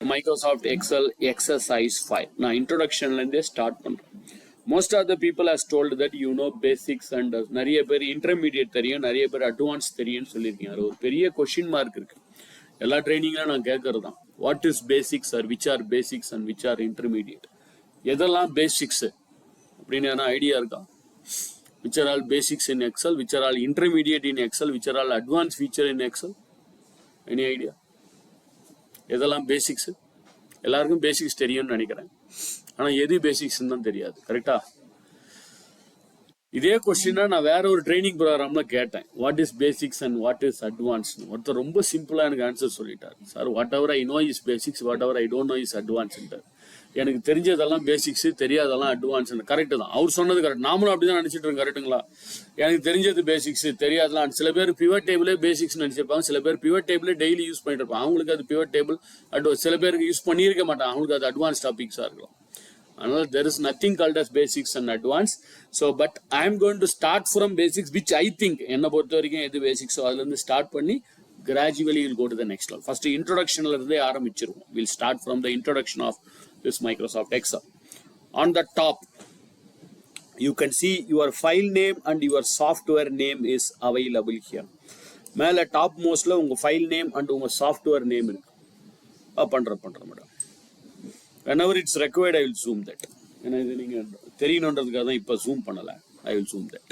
Microsoft Excel exercise 5. Now introduction ல start பண்றேன். Most of the people has told that you know basics and நிறைய பேர் intermediate தெரியும், நிறைய பேர் advanced தெரியும்னு சொல்லியிருக்கீங்க. அது ஒரு பெரிய question mark இருக்கு. எல்லா ட்ரைனிங்ல நான் கேட்கறது தான். What is basics or which are basics and which are intermediate? எதெல்லாம் basics அப்படின்னு என்ன ஐடியா இருக்கா? Which are all basics in Excel, which are all intermediate in Excel, which are all advanced feature in Excel? Any idea? எதெல்லாம் basics எல்லாருக்கும் basics தெரியும்னு நினைக்கிறேன். ஆனால் எது பேசிக்ஸ்ன்னு தான் தெரியாது. கரெக்டா? இதே கொஸ்டினா நான் வேற ஒரு ட்ரைனிங் ப்ரோக்ராம்ல கேட்டேன். What is basics and what is advance? ஒருத்தர் ரொம்ப சிம்பிளா எனக்கு ஆன்சர் சொல்லிட்டார். Sir what ever I know is basics, what ever I don't know is advance. எனக்கு தெரிஞ்சதெல்லாம் பேசிக்ஸ், தெரியாதெல்லாம் அட்வான்ஸ். கரெக்டு தான், அவர் சொன்னது கரெக்ட். நாமளும் அப்படிதான் நினைச்சிட்டு இருக்கோம். கரெக்டுங்களா? எனக்கு தெரிஞ்சது பேசிக்ஸ், தெரியாதெல்லாம். சில பேர் பிவட் டேபிளே பேசிக்ஸ் நினைச்சிருப்பாங்க, சில பேர் பிவட் டேபிளே டெய்லி யூஸ் பண்ணிட்டு இருப்பாங்க. அவங்களுக்கு அது பிவட் டேபிள் சில பேருக்கு யூஸ் பண்ணியிருக்க மாட்டாங்க, அவங்களுக்கு அது அட்வான்ஸ் டாபிக்ஸா இருக்கலாம். அதனால there is nothing called as basics and advanced. So but I am going to start from basics, which I think என்ன பொறுத்த வரைக்கும் எது பேசிக்ஸ் அதுல இருந்து ஸ்டார்ட் பண்ணி gradually we'll go to the next level. First introductionல இருந்தே ஆரம்பிச்சிருவோம். We'll start from the introduction of this Microsoft Excel. On the top you can see your file name and your software name is available here. மேல top மோஸ்ட்ல உங்க file name and உங்க software name இருக்கு. பண்றேன் madam. Whenever it's required, I will zoom that. ஏன்னா இது நீங்க தெரியணுன்றதுக்காக தான் இப்போ ஜூம் பண்ணல. I will zoom that.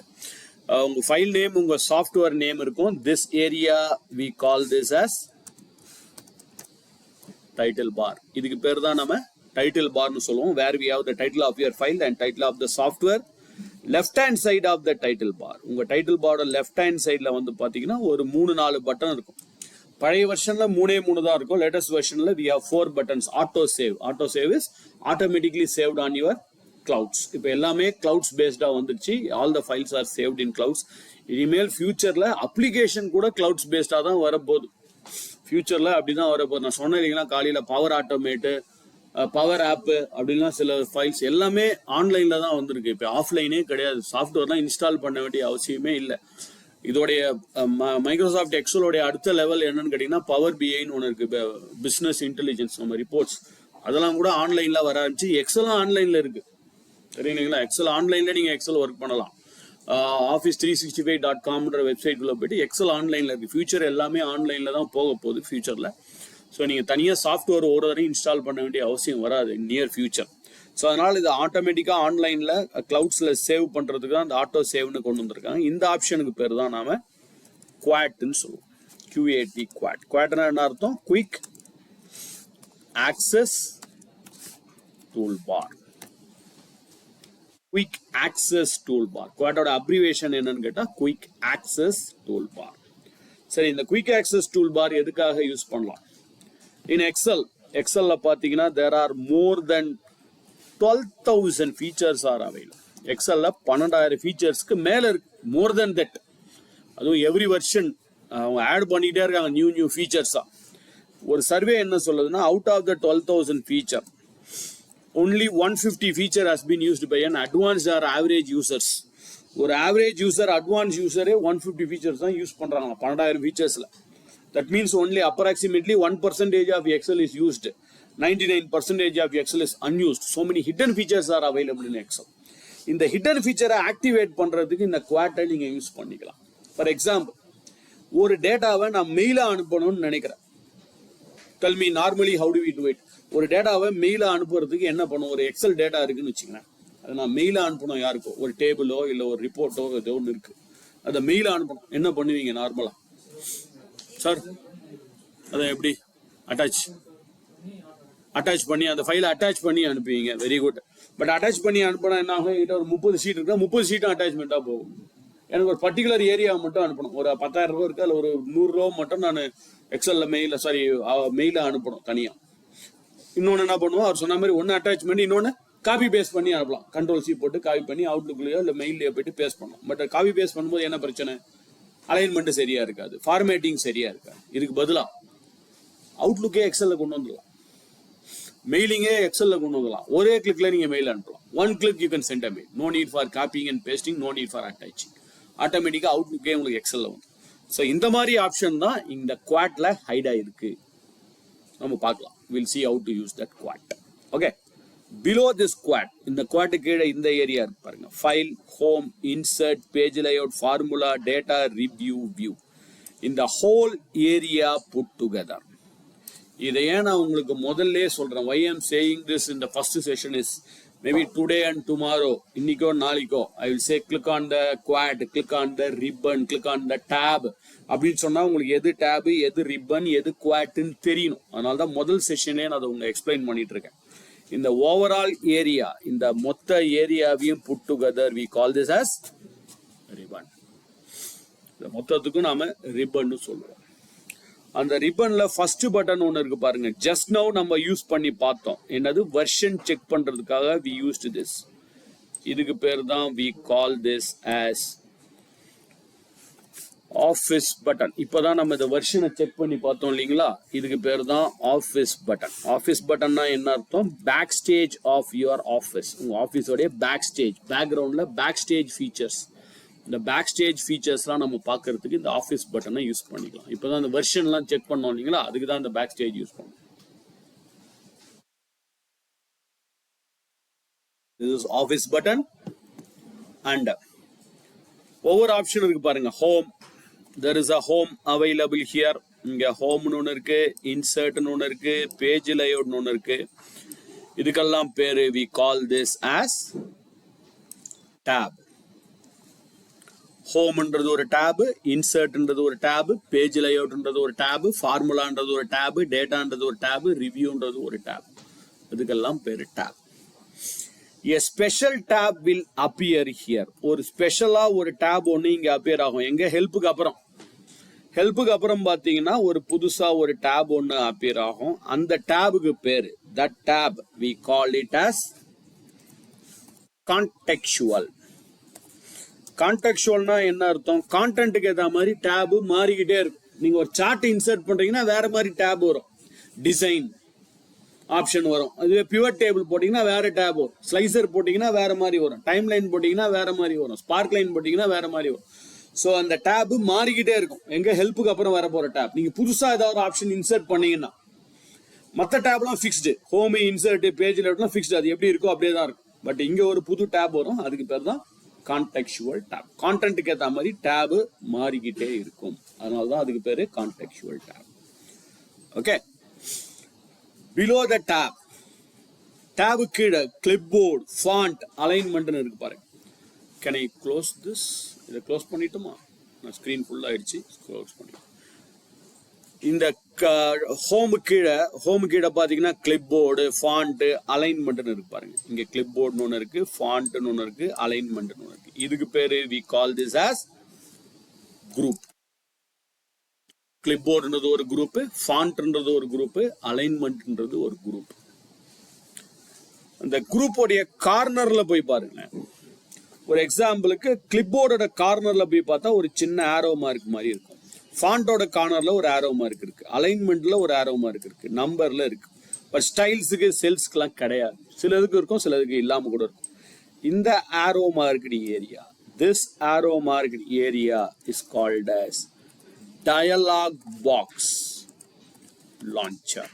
உங்க ஃபைல் நேம் உங்க சாஃப்ட்வேர் நேம் இருக்கும். This area we call this as title bar. இதுக்கு பேர் தான் நம்ம டைட்டில் பார்னு சொல்லுவோம். Where we have the title of your file and title of the software. Left hand side of the title bar. உங்க title பாரோட left hand சைட்ல வந்து பாத்தீங்கன்னா ஒரு 3-4 பட்டன் இருக்கும். பழைய வெர்ஷன்ல 3 தான் இருக்கும். லேட்டஸ்ட் வெர்ஷன்ல we have 4 buttons. Auto save is automatically saved on your clouds. இப்போ எல்லாமே clouds based வந்துருச்சு. All the files are saved in clouds. இனிமேல் ஃபியூச்சர்ல அப்ளிகேஷன் கூட clouds based தான் வரப்போகுது. ஃபியூச்சர்ல அப்படிதான் வரப்போகுது. நான் சொன்னேன் இல்லைங்களா காலையில பவர் ஆட்டோமேட்டு, பவர் ஆப் அப்படின்லாம் சில ஃபைல்ஸ் எல்லாமே ஆன்லைன்ல தான் வந்திருக்கு. இப்போ ஆஃப்லைனே கிடையாது. சாஃப்ட்வேர்லாம் இன்ஸ்டால் பண்ண வேண்டிய அவசியமே இல்லை. இதோடைய மைக்ரோசாஃப்ட் எக்ஸலோடைய அடுத்த லெவல் என்னன்னு கேட்டீங்கன்னா பவர் பிஐன்னு ஒன்று இருக்கு. பிசினஸ் இன்டெலிஜென்ஸ் நம்ம ரிப்போர்ட்ஸ் அதெல்லாம் கூட ஆன்லைன்ல வர ஆரம்பிச்சு. எக்ஸலும் ஆன்லைன்ல இருக்கு. சரிங்களா? எக்ஸல் ஆன்லைன்ல நீங்க எக்ஸல் ஒர்க் பண்ணலாம். office365.comன்ற வெப்சைட் குள்ள போயிட்டு எக்ஸல் ஆன்லைன்ல இருக்கு. ஃபியூச்சர் எல்லாமே ஆன்லைன்ல தான் போக போகுது ஃபியூச்சர்ல. ஸோ நீங்க தனியாக சாஃப்ட்வேர் ஒரு வரையும் இன்ஸ்டால் பண்ண வேண்டிய அவசியம் வராது நியர் ஃபியூச்சர். ஸோ அதனால இது ஆட்டோமேட்டிக்காக ஆன்லைனில் கிளவுட்ஸில் சேவ் பண்ணுறதுக்கு தான் அந்த ஆட்டோ சேவ்னு கொண்டு வந்திருக்காங்க. இந்த ஆப்ஷனுக்கு பேர் தான் நாம குவாட்னு சொல்லுவோம். QAT quad. குவாட்னா என்ன அர்த்தம்? Quick access tool bar. Quick access tool bar. குவாட்டோட அப்ரிவேஷன் என்னன்னு கேட்டால் குயிக் ஆக்சஸ் டூல் பார். சரி, இந்த குயிக் ஆக்சஸ் டூல் பார் எதுக்காக யூஸ் பண்ணலாம்? இன் எக்ஸல்ல பார்த்தீங்கன்னா there are more than 12,000 features are available. எக்ஸல்ல 12,000 ஃபீச்சர்ஸ்க்கு மேல இருக்கு. More than that. அதுவும் எவ்ரி வெர்ஷன் அவங்க ஆட் பண்ணிட்டே இருக்காங்க நியூ ஃபீச்சர்ஸா. ஒரு சர்வே என்ன சொல்லுதுன்னா out of the 12,000 feature only 150 feature has been used by an advanced or average users. ஒரு ஆவரேஜ் யூசர் அட்வான்ஸ் யூசரே 150 ஃபீச்சர்ஸ் தான் யூஸ் பண்றாங்க 12,000 ஃபீச்சர்ஸ்ல. That means only approximately 1% of Excel is used. 99% of Excel is unused. So many hidden features are available in Excel. இந்த hidden feature activate பண்றதுக்கு இந்த குவாட்டை நீங்க use பண்ணிக்கலாம். For example, ஒரு டேட்டாவை நான் மெயிலா அனுப்பணும்னு நினைக்கிறேன். Tell me normally how do we do it? ஒரு டேட்டாவை மெயிலா அனுப்புறதுக்கு என்ன பண்ணும்? ஒரு எக்ஸல் டேட்டா இருக்குன்னு வச்சுக்கிறேன். அதை நான் மெயிலா அனுப்பணும் யாருக்கோ, ஒரு டேபிளோ இல்லை ஒரு ரிப்போர்ட்டோ ஏதோ ஒன்று இருக்கு. அதை மெயிலா அனுப்பணும். என்ன பண்ணுவீங்க நார்மலா? சார் அதை எப்படி அட்டாச் பண்ணி அந்த ஃபைலை அட்டாச் பண்ணி அனுப்புவீங்க. Very good. பட் அட்டாச் பண்ணி அனுப்பினா என்ன ஆகும்? என்கிட்ட ஒரு 30 ஷீட் இருக்கா, 30 ஷீட்டும் அட்டாச்மெண்ட்டாக போகும். எனக்கு ஒரு பர்டிகுலர் ஏரியாவை மட்டும் அனுப்பணும். ஒரு 10,000 ரூபா இருக்கு, அதில் ஒரு 100 ரூபா மட்டும் நான் எக்ஸல்ல மெயில அனுப்பணும் தனியாக. இன்னொன்று என்ன பண்ணுவோம்? அவர் சொன்ன மாதிரி ஒன்று அட்டாச் பண்ணி இன்னொன்று காப்பி பேஸ்ட் பண்ணி அனுப்பலாம். Ctrl+C போட்டு காப்பி பண்ணி அவுட்லுக்லயோ இல்லை மெயிலையோ போயிட்டு பேஸ்ட் பண்ணலாம். பட் காப்பி பேஸ்ட் பண்ணும்போது என்ன பிரச்சனை? அலைன்மெண்ட் சரியா இருக்காது, ஃபார்மேட்டிங் சரியா இருக்காது. இதுக்கு பதிலா அவுட்லுக்கே எக்ஸல்ல கொண்டு வந்துடலாம், மெயிலிங்கே எக்ஸல்ல கொண்டு வந்துடலாம். ஒரே கிளிக்ல நீங்க மெயில் அனுப்பலாம். One click you can send a mail. No need for copying and pasting, no need for attaching. ஆட்டோமேட்டிக்கா அவுட்லுக்கே உங்களுக்கு எக்ஸல்ல வந்து. ஸோ இந்த மாதிரி ஆப்ஷன் தான் இந்த குவாட்ல ஹைட் ஆயிருக்கு. நம்ம பார்க்கலாம். we'll see how to use that quad. Okay. Below this quad, in the quad கீழே இந்த ஏரியா இருக்கு பாருங்க, file, home, insert, page layout, formula, data, review, view. இந்த ஹோல் ஏரியா புட் டுகெதர். இதை ஏன் நான் உங்களுக்கு முதல்ல சொல்றேன், why I'm saying this in the first session is maybe today and tomorrow, இன்னைக்கோ நாளைக்கோ I will say click on the quad, click on the ribbon, click on the tab அப்படின்னு சொன்னா உங்களுக்கு எது டேப், எது ரிப்பன், எது குவாட்னு தெரியணும். அதனால தான் முதல் செஷனே நான் அதை உங்களுக்கு எக்ஸ்பிளைன் பண்ணிட்டு இருக்கேன். இந்த ஓவரால் ஏரியா, இந்த மொத்த ஏரியாவையும் put together we call this as ribbon. இந்த மொத்தத்துக்கும் நாம ரிப்பன் சொல்லுவோம். அந்த ரிப்பன்ல ஃபர்ஸ்ட் பட்டன் ஒன்று இருக்கு பாருங்க, ஜஸ்ட் நவ் நம்ம யூஸ் பண்ணி பார்த்தோம். என்னது, வெர்ஷன் செக் பண்றதுக்காக we used this. இதுக்கு பேர் தான் we call this as office button. இப்பதான் நம்ம இந்த வெர்ஷனை செக் பண்ணி பார்த்தோம் இல்லைங்களா, இதுக்கு பேர் தான் ஆஃபீஸ் பட்டன். ஆஃபீஸ் பட்டன்னா என்ன அர்த்தம், back stage of your office. உங்க ஆஃபீஸோடைய பேக் ஸ்டேஜ், பேக்ரவுண்ட்ல பேக் ஸ்டேஜ் ஃபீச்சர்ஸ், இந்த பேக் ஸ்டேஜ் ஃபீச்சர்ஸ்லாம் நம்ம பார்க்கறதுக்கு இந்த ஆஃபீஸ் பட்டனை யூஸ் பண்ணிக்கலாம். இப்போதான் இந்த வெர்ஷன்லாம் செக் பண்ணோம் இல்லைங்களா, அதுக்கு தான் இந்த பேக் ஸ்டேஜ் யூஸ் பண்ணோம். This is office button. And ஒவ்வொரு ஆப்ஷன் இருக்கு பாருங்க, home, there is a home available here. இங்க ஹோம்னு ஒன்று இருக்கு, இன்சர்ட்னு ஒன்று இருக்கு, பேஜ் லேஅவுட்னு ஒன்று இருக்கு. இதுக்கெல்லாம் பேரு we call this as tab. ஹோம்ன்றது ஒரு டேப், இன்சர்ட்ன்றது ஒரு டேப், பேஜ் லேஅவுட்ன்றது ஒரு டேப், ஃபார்முலான்றது ஒரு டேப், டேட்டான்றது ஒரு டேப், ரிவ்யூன்றது ஒரு டேப். இதுக்கெல்லாம் பேரு tape. A special tab will appear here. ஒரு ஸ்பெஷலா ஒரு டேப் ஒன்று இங்க அப்பியர் ஆகும். எங்க, ஹெல்ப்புக்கு அப்புறம். ஹெல்ப்புக்கு அப்புறம் பாத்தீங்கன்னா ஒரு புதுசா ஒரு டேப் ஒன்று அப்பியர் ஆகும். அந்த டேபுக்கு பேரு, that tab we call it as contextual. கான்டெக்சுவல்னா என்ன அர்த்தம், கான்டென்ட்டுக்கு ஏற்ற மாதிரி டேபு மாறிக்கிட்டே இருக்கும். நீங்க ஒரு சார்ட் இன்சர்ட் பண்றீங்கன்னா வேற மாதிரி டேப் வரும், டிசைன் ஆப்ஷன் வரும். அதுவே பிவட் டேபிள் போட்டீங்கன்னா வேற டேப் வரும், ஸ்லைசர் போட்டீங்கன்னா வேற மாதிரி வரும், டைம் லைன் போட்டீங்கன்னா வேற மாதிரி வரும், ஸ்பார்க் லைன் போட்டீங்கன்னா வேற மாதிரி வரும். ஸோ அந்த டேப் மாறிக்கிட்டே இருக்கும். எங்க, ஹெல்ப்புக்கு அப்புறம் வர போற டேப். நீங்க புதுசா ஏதாவது ஆப்ஷன் இன்சர்ட் பண்ணீங்கன்னா மற்ற டேப்லாம் ஃபிக்ஸ்டு, ஹோம், இன்சர்ட், பேஜ் லேஅவுட்லாம் ஃபிக்ஸ்டு, அது எப்படி இருக்கோ அப்படியே தான் இருக்கும். பட் இங்க ஒரு புது டேப் வரும், அதுக்கு பேர் தான் கான்டெக்சுவல் டேப். கான்டென்ட்டுக்கு ஏற்ற மாதிரி டேப் மாறிக்கிட்டே இருக்கும், அதனாலதான் அதுக்கு பேரு contextual tab. Okay. Below the tab, tab கீழே கிளிப்போர்ட், ஃபாண்ட், அலைன்மெண்ட்னு இருக்கு பாருங்க. Can I close this? இதை க்ளோஸ் பண்ணிட்டுமா, நான் ஸ்கிரீன் ஃபுல் ஆயிடுச்சு, க்ளோஸ் பண்ணிட்டேன். இந்த ஹோமு கீழே பாத்தீங்கன்னா கிளிப்போர்டு, ஃபாண்ட், அலைன்மெண்ட்னு இருக்கு பாருங்க. இங்க கிளிப்போர்ட்னு ஒன்று இருக்கு, ஃபாண்ட்னு ஒன்று இருக்கு, அலைன்மெண்ட்னு ஒன்று இருக்கு. இதுக்கு பேரு we call this as group. கிளிப்போர்டுன்றது ஒரு குரூப், ஃபாண்ட்ன்றது ஒரு குரூப், அலைன்மெண்ட்ன்றது ஒரு குரூப். அந்த குரூப்போடைய கார்னர்ல போய் பாருங்க. ஒரு எக்ஸாம்பிளுக்கு கிளிப்போர்டோட கார்னர்ல போய் பார்த்தா ஒரு சின்ன ஆரோ மார்க் மாதிரி இருக்கும். ஃபாண்டோட கார்னர்ல ஒரு ஆரோ மார்க் இருக்கு, அலைன்மெண்ட்ல ஒரு ஆரோ மார்க் இருக்கு, நம்பர்ல இருக்கு. பட் ஸ்டைல்ஸுக்கு, செல்ஸ்க்குலாம் கிடையாது. சிலதுக்கு இருக்கும், சிலதுக்கு இல்லாம கூட இருக்கும். இந்த arrow marked area, this arrow marked area is called as dialog box launcher.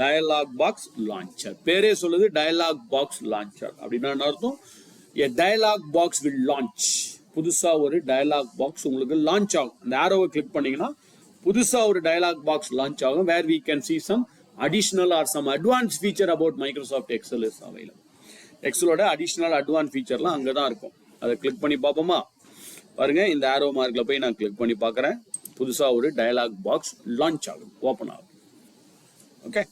Dialog box launcher. பேரே சொல்லுது dialog box launcher. அப்படின்னா என்ன அர்த்தம்? A dialog box will launch. புதுசா ஒரு dialog box உங்களுக்கு லான்ச் ஆகும். இந்த ஆரோவை கிளிக் பண்ணீங்கன்னா புதுசா ஒரு dialog box லான்ச் ஆகும், where we can see some additional or some advanced feature about Microsoft Excel is available. எக்ஸலோட அடிஷனல் அட்வான்ஸ் ஃபீச்சர்லாம் அங்கே தான் இருக்கும். அதை கிளிக் பண்ணி பார்ப்போமா? பாருங்க, இந்த ஆரோ மார்க்ல போய் நான் கிளிக் பண்ணி பார்க்குறேன். புதுசாக ஒரு டயலாக் பாக்ஸ் லான்ச் ஆகும், ஓப்பன் ஆகும். Okay.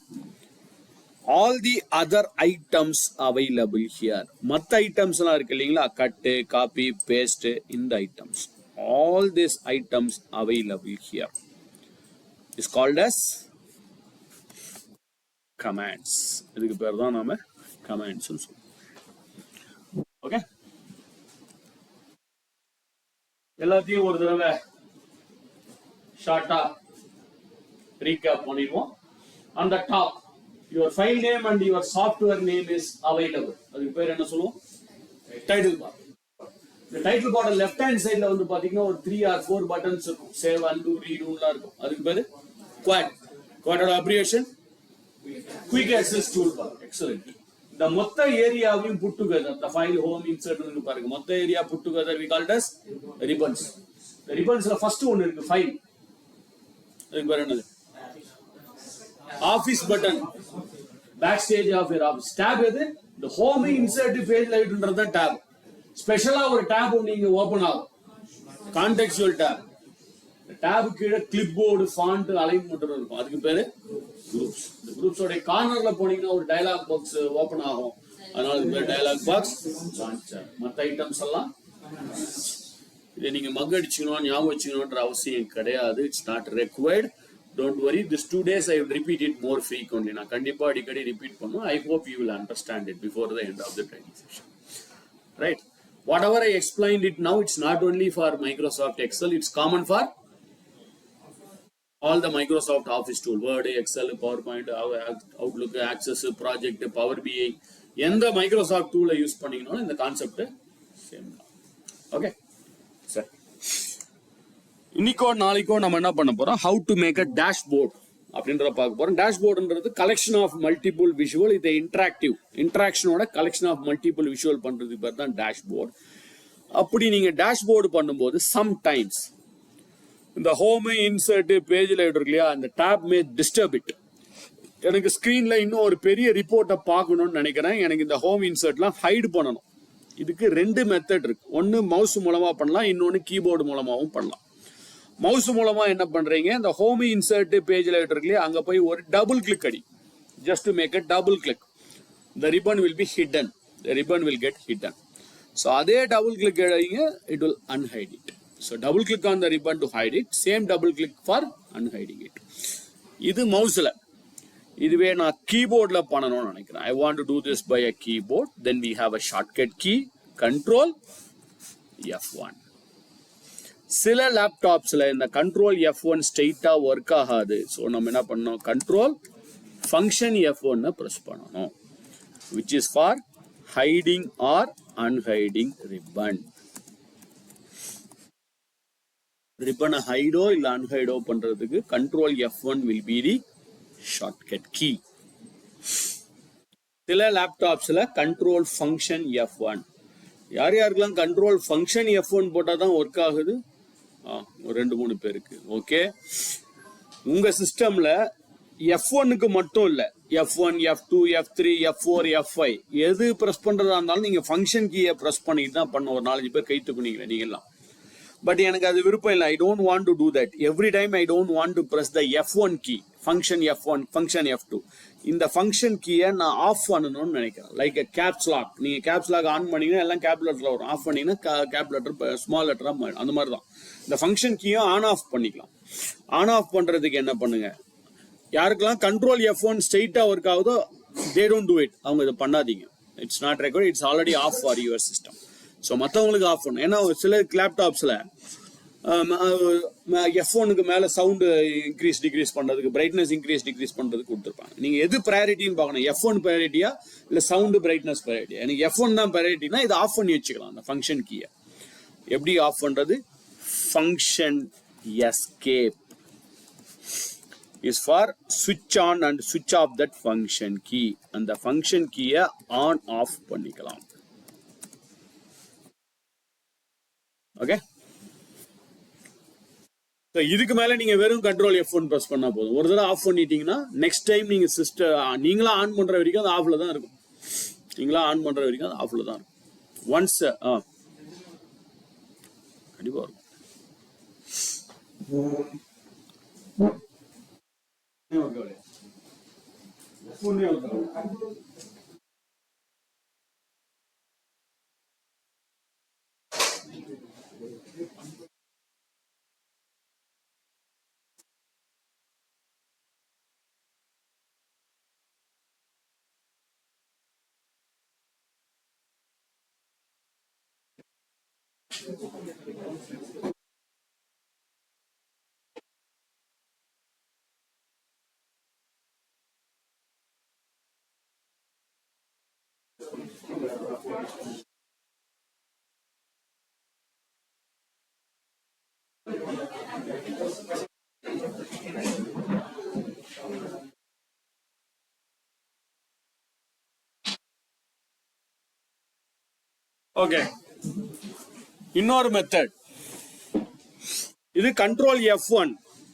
All the other items available here. மற்ற ஐட்டம்ஸ்லாம் இருக்கு இல்லைங்களா, கட்டு, காப்பி, பேஸ்ட், இந்த items, all this items available here is called as commands. இதுக்கு பேர் தான் நாம கமாண்ட்ஸ் சொல்லுவோம். ஓகே. எல்லாத்தையும் ஒரு தடவை ஷார்ட்டா ரீகேப் பண்ணிடுவோம். அந்த top your file name and your software name is available. அதுக்கு பேர் என்ன சொல்லுவோம்? Title bar. இந்த டைட்டில் பார் லெஃப்ட் ஹேண்ட் சைட்ல வந்து பாத்தீங்கன்னா ஒரு 3 or 4 பட்டன்ஸ் இருக்கும். சேவ், அன்டு, ரீடுலாம் இருக்கும். அதுக்கு பேரு quad. What are abbreviation? Quick access toolbar. Excellent. The motta area we put together, the file home insert motta area put together we call it as ribbons. The ribbons are first one is file. Office button. Backstage of your office. Tab is the home insert page light under the tab. Special our tab only open out. Contextual tab. The tab kid clipboard font alignment இருக்கும் அதுக்கு பேரு groups. The groups ஓட கார்னர்ல போனீங்கன்னா ஒரு dialog box open ஆகும். அதனால இது பேரு டயலாக் பாக்ஸ் லான்ச்சர். மத்த ஐட்டம்ஸ் எல்லாம் இதை நீங்க மக் அடிச்சுக்கணும் ஞாபகம் வச்சுக்கணும்ன்ற அவசியம் கிடையாது. It's not required. Don't worry. These 2 days I will repeat it more frequently. நான் கண்டிப்பா அடிக்கடி ரிப்பீட் பண்ணுவேன். I hope you will understand it before the end of the training session. Right? Whatever I explained it now, it's not only for Microsoft Excel. It's common for all the Microsoft Office tool, Word, Excel, PowerPoint, Outlook, Access, Project, Power BI. எந்த Microsoft tool use பண்ணீங்கனாலும் இந்த concept same தான். Okay சரி, இன்னைக்கோ நாளைக்கோ நம்ம என்ன பண்ண போறோம், how to make a dashboard அப்படின்றத பார்க்க போறோம். டேஷ்போர்டுன்றது கலெக்ஷன் ஆஃப் மல்டிபிள் விஷுவல், இது இன்ட்ராக்ஷனோட கலெக்ஷன் ஆஃப் மல்டிபிள் விஷுவல் பண்றதுக்கு பேர் தான் டேஷ்போர்டு. அப்படி நீங்க டேஷ்போர்டு பண்ணும்போது சம்டைம்ஸ் இந்த ஹோம் இன்சர்ட் பேஜ்ல இருக்கு இல்லையா, அந்த டேப் மே டிஸ்டர்ப் இட். எனக்கு ஸ்கிரீன்ல இன்னும் ஒரு பெரிய ரிப்போர்ட்டை பார்க்கணும்னு நினைக்கிறேன், எனக்கு இந்த ஹோம் இன்சர்ட்லாம் ஹைட் பண்ணணும். இதுக்கு 2 மெத்தட் இருக்கு. ஒன்னு மவுஸ் மூலமா பண்ணலாம், இன்னொன்னு கீபோர்டு மூலமாவும் பண்ணலாம். மவுஸ் மூலமா என்ன பண்றீங்க, இந்த ஹோம் இன்சர்ட் பேஜ்ல இருக்கு இல்லையா, அங்க போய் ஒரு டபுள் கிளிக் அடி. Just to make a double click, the ribbon will be hidden, the ribbon will get hidden. So அதே டபுள் கிளிக் அடிங்க, it will unhide it. So double click on the ribbon to hide it, same double click for unhiding it. இது மவுஸ்ல. இதுவே நான் கீபோர்ட்ல பண்ணணும்னு நினைக்கிறேன். I want to do this by a keyboard. Then we have a shortcut key, Control F1. சில லேப்டாப்ஸ்ல இந்த Control F1 ஸ்ட்ரெயிட்டா work ஆகாது. So நம்ம என்ன பண்ணணும், Control Function F1 பிரஸ் பண்ணணும், which is for hiding or unhiding ribbon. ரிப்பனை ஹைடோ இல்ல அன்ஹைடோ பண்றதுக்கு Control F1 will be the shortcut key. சில லேப்டாப்ஸ்ல Control Function F1. யார் யாருக்கெல்லாம் Control Function F1 போட்டா தான் ஒர்க் ஆகுது, ஒரு 2-3 பேருக்கு. ஓகே, உங்க சிஸ்டம்ல F1க்கு மட்டும் இல்ல, F1, F2, F3, F4, F5 எது பிரஸ் பண்றதா இருந்தாலும் நீங்க ஃபங்க்ஷன் கீயை பிரஸ் பண்ணிட்டு தான் பண்ண. ஒரு 4-5 பேர் கை தூக்குனீங்களே நீங்க எல்லாம். பட் எனக்கு அது விருப்பம் இல்லை. I don't want to do that. Every time I don't want to press the F1 key, function F1, function F2. இந்த ஃபங்க்ஷன் கீயை நான் ஆஃப் பண்ணணும்னு நினைக்கிறேன். லைக் கேப்ஸ் லாக், நீங்க கேப்ஸ் லாக் ஆன் பண்ணீங்கன்னா எல்லாம் கேப் லெட்டர்ல வரும், ஆஃப் பண்ணீங்கன்னா கேப் லெட்டர் ஸ்மால் லெட்டரா மாறும். அந்த மாதிரி தான் இந்த ஃபங்க்ஷன் கீயும் ஆன் ஆஃப் பண்ணிக்கலாம். ஆன் ஆஃப் பண்றதுக்கு என்ன பண்ணுங்க, யாருக்கெல்லாம் Control F1 ஸ்ட்ரெயிட்டா ஒர்க் ஆகுதோ they don't do it, அவங்க இதை பண்ணாதீங்க. It's not record, it's already off for your system. So மற்றவங்களுக்கு ஆஃப் பண்ணும். ஏன்னா சில லேப்டாப்ஸில் F1க்கு மேலே சவுண்டு இன்க்ரீஸ் டிக்ரீஸ் பண்ணுறதுக்கு, பிரைட்னஸ் இன்க்ரீஸ் டிக்ரீஸ் பண்ணுறதுக்கு கொடுத்துருப்பாங்க. நீங்கள் எது ப்ரையாரிட்டின்னு பார்க்கணும், F1 ப்ரையாரிட்டியா இல்லை சவுண்டு பிரைட்னஸ் ப்ரையாரிட்டியா. எனக்கு F1 தான் ப்ரையாரிட்டினா இதை ஆஃப் பண்ணி வச்சுக்கலாம். அந்த ஃபங்க்ஷன் கீயை எப்படி ஆஃப் பண்ணுறது, function escape is for switch on and switch off that function key. அந்த function key-ய on off பண்ணிக்கலாம். ஓகே, இதுக்கு மேல நீங்க வெறும் Control F1 பிரஸ் பண்ணா போதும். ஒரு தடவை ஆஃப் பண்ணிட்டீங்கன்னா நெக்ஸ்ட் டைம் நீங்க சிஸ்டம் நீங்களா ஆன் பண்ற வரைக்கும் அது ஆஃப்ல தான் இருக்கும். நீங்களா ஆன் பண்ற வரைக்கும் அது ஆஃப்ல தான் இருக்கும். ஒன்ஸ் கண்டிப்பா இருக்கும். ஓகே, இன்னொரு மெத்தட், இது கண்ட்ரோல் F1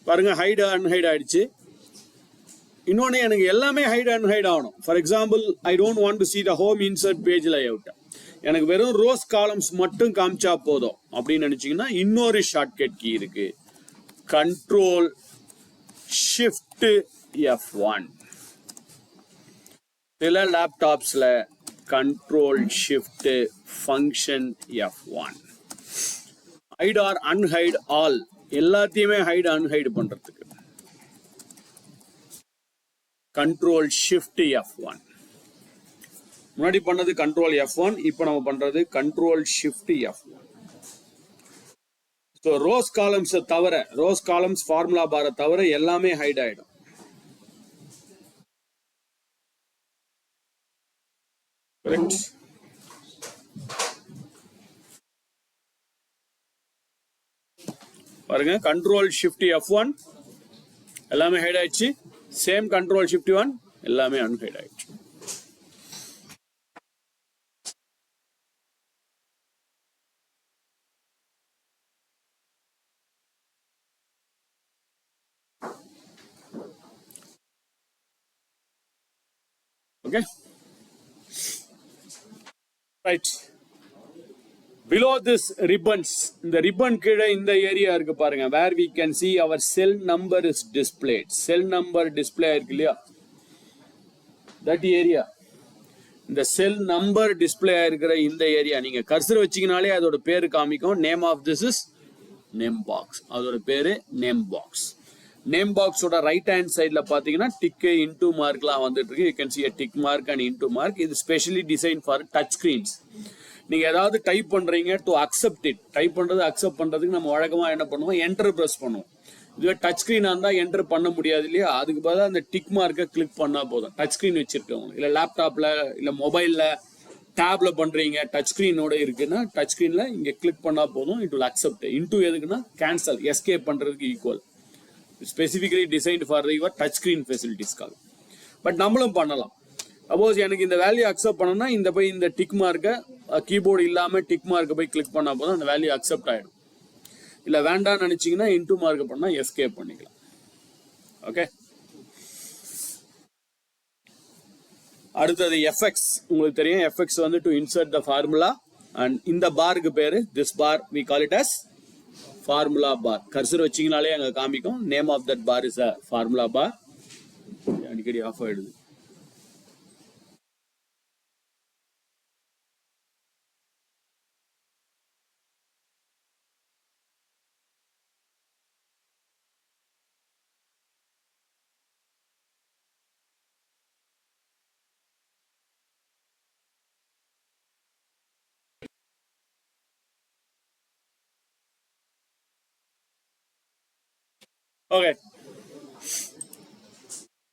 பாருங்க, ஹைட் அன்ஹைட் ஆயிடுச்சு. இன்னொன்னு, எனக்கு எல்லாமே ஹைட் அன்ஹைட் ஆகணும். For example, I don't want to see the home insert page layout. எனக்கு வெறும் ரோஸ் காலம்ஸ் மட்டும் காமிச்சா போதும் அப்படின்னு நினைச்சீங்கன்னா இன்னொரு ஷார்ட்கட் கீ இருக்கு, கண்ட்ரோல் ஷிஃப்ட் F1. சில லேப்டாப்ஸ்ல control shift function F1. Hide or unhide all, எல்லாத்தையுமே ஹைட் அன்ஹைட் பண்றதுக்கு கண்ட்ரோல் ஷிஃப்ட் F1. முன்னாடி பண்ணது கண்ட்ரோல் F1, இப்போ நம்ம பண்றது control shift F1. So rows columns தவிர, ரோஸ் காலம்ஸ் ஃபார்முலா பாரை தவிர எல்லாமே ஹைட் ஆயிடும். கரெக்ட். பாருங்க, கண்ட்ரோல் ஷிஃப்ட் F1 எல்லாமே ஹைட் ஆயிடுச்சு. சேம் கண்ட்ரோல் ஷிஃப்ட் 1 எல்லாமே அன்ஹைட் ஆயிடுச்சு. Okay, right. Below this ribbons, இந்த ரிப்பன் கீழே இந்த ஏரியா இருக்கு பாருங்க, where we can see our cell number is displayed. Cell number display இருக்கு இல்லையா, that area, இந்த செல் நம்பர் டிஸ்பிளே இருக்கிற இந்த ஏரியா நீங்க கர்சர் வச்சீங்கனாலே அதோட பேரு காமிக்கும். Name of this is name box, அதோட பேரு நேம் பாக்ஸ். நேம் பாக்ஸோட ரைட் ஹேண்ட் சைட்ல பாத்தீங்கன்னா டிக் இன்டூ மார்க்லாம் வந்துட்டு இருக்கு. You can see a tick mark and into mark. இது specially design for touch screens. நீங்க ஏதாவது டைப் பண்றீங்க, டு அக்செப்ட் இட், டைப் பண்றது அக்செப்ட் பண்றதுக்கு நம்ம வழக்கமா என்ன பண்ணுவோம், என்டர் பிரஸ் பண்ணுவோம். இதுவே டச் ஸ்கிரீனா இருந்தா என்டர் பண்ண முடியாது இல்லையா, அதுக்கு பதிலாக அந்த டிக் மார்க்கை கிளிக் பண்ணா போதும். டச் ஸ்கிரீன் வச்சிருக்கவங்க, இல்ல லேப்டாப்ல இல்ல மொபைல்ல டேப்ல பண்றீங்க, டச் ஸ்கிரீனோட இருக்குன்னா டச் ஸ்கிரீன்ல இங்க கிளிக் பண்ணா போதும், இட் வில் அக்செப்ட். இன்டூ எதுக்குன்னா கேன்சல், எஸ்கேப் பண்றதுக்கு equal. Specifically designed for your touch screen ஃபெசிலிட்டிஸ்க்காக. பட் நம்மளும் பண்ணலாம். சப்போஸ் எனக்கு இந்த வேல்யூ அக்செப்ட் பண்ணணும்னா இந்த போய் இந்த டிக் மார்க்கை, கீபோர்டு இல்லாம டிக் மார்க்கை போய் கிளிக் பண்ணா போதும் அந்த வேல்யூ அக்செப்ட் ஆயிடும். இல்ல வேண்டாம்னு நினைச்சீங்கன்னா இன்டூ மார்க் பண்ணா எஸ்கேப் பண்ணிக்கலாம். ஓகே, அடுத்தது எஃப்எக்ஸ். உங்களுக்கு தெரியும் எஃப்எக்ஸ் வந்து to insert the formula, and இந்த பாருக்கு பேரு this bar we call it as formula bar. Cursor வச்சீங்கனாலே அங்க காமிக்கும். Name of that bar is a formula bar. அடிக்கடி ஆஃப் ஆயிடுது. Okay.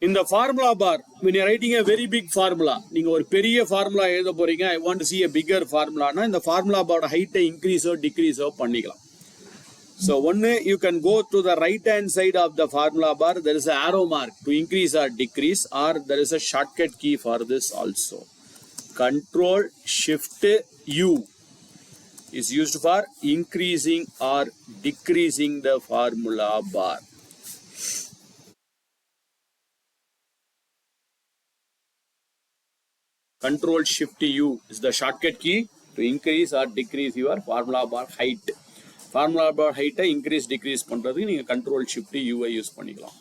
In the formula bar, when you're writing a very big formula, நீங்க ஒரு பெரிய ஃபார்முலா எழுத போறீங்க, I want to see a bigger formula னா இந்த ஃபார்முலா பாரோட ஹைட்டை இன்க்ரீஸோ டிக்ரீஸோ பண்ணிக்கலாம். So one, you can go to the right hand side of the formula bar, there is an arrow mark to increase or decrease, or there is a shortcut key for this also. Control Shift U is used for increasing or decreasing the formula bar. Control Shift U is the shortcut key to increase or decrease your formula bar height. Formula bar height increase decrease பண்றதுக்கு நீங்க Control Shift U ஐ use பண்ணிக்கலாம்.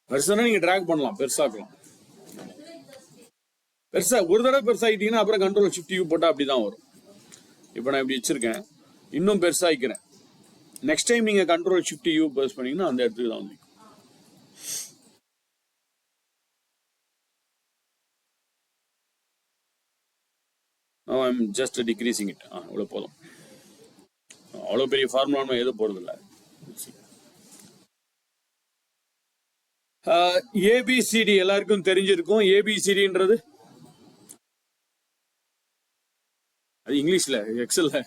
பெருசானா நீங்க track பண்ணலாம், பெருசாக்கலாம். பெருசா ஒரு தடவை பெருசாகிட்டீங்கன்னா அப்புறம் Control Shift U போட்டா அப்படிதான் வரும். இப்போ நான் இப்படி வச்சிருக்கேன், இன்னும் பெருசாகிக்கிறேன். நெக்ஸ்ட் டைம் நீங்க Control Shift U பிரஸ் பண்ணீங்கன்னா அந்த இடத்துக்கு தான் வந்து. Now I'm just decreasing it. அவ்வளோ போதும். அவ்வளோ பெரிய ஃபார்முலா எதுவும் போறது இல்லை. ஏபிசிடி எல்லாருக்கும் தெரிஞ்சிருக்கும். ஏபிசிடின்றது அது இங்கிலீஷ்ல, எக்ஸல்ல.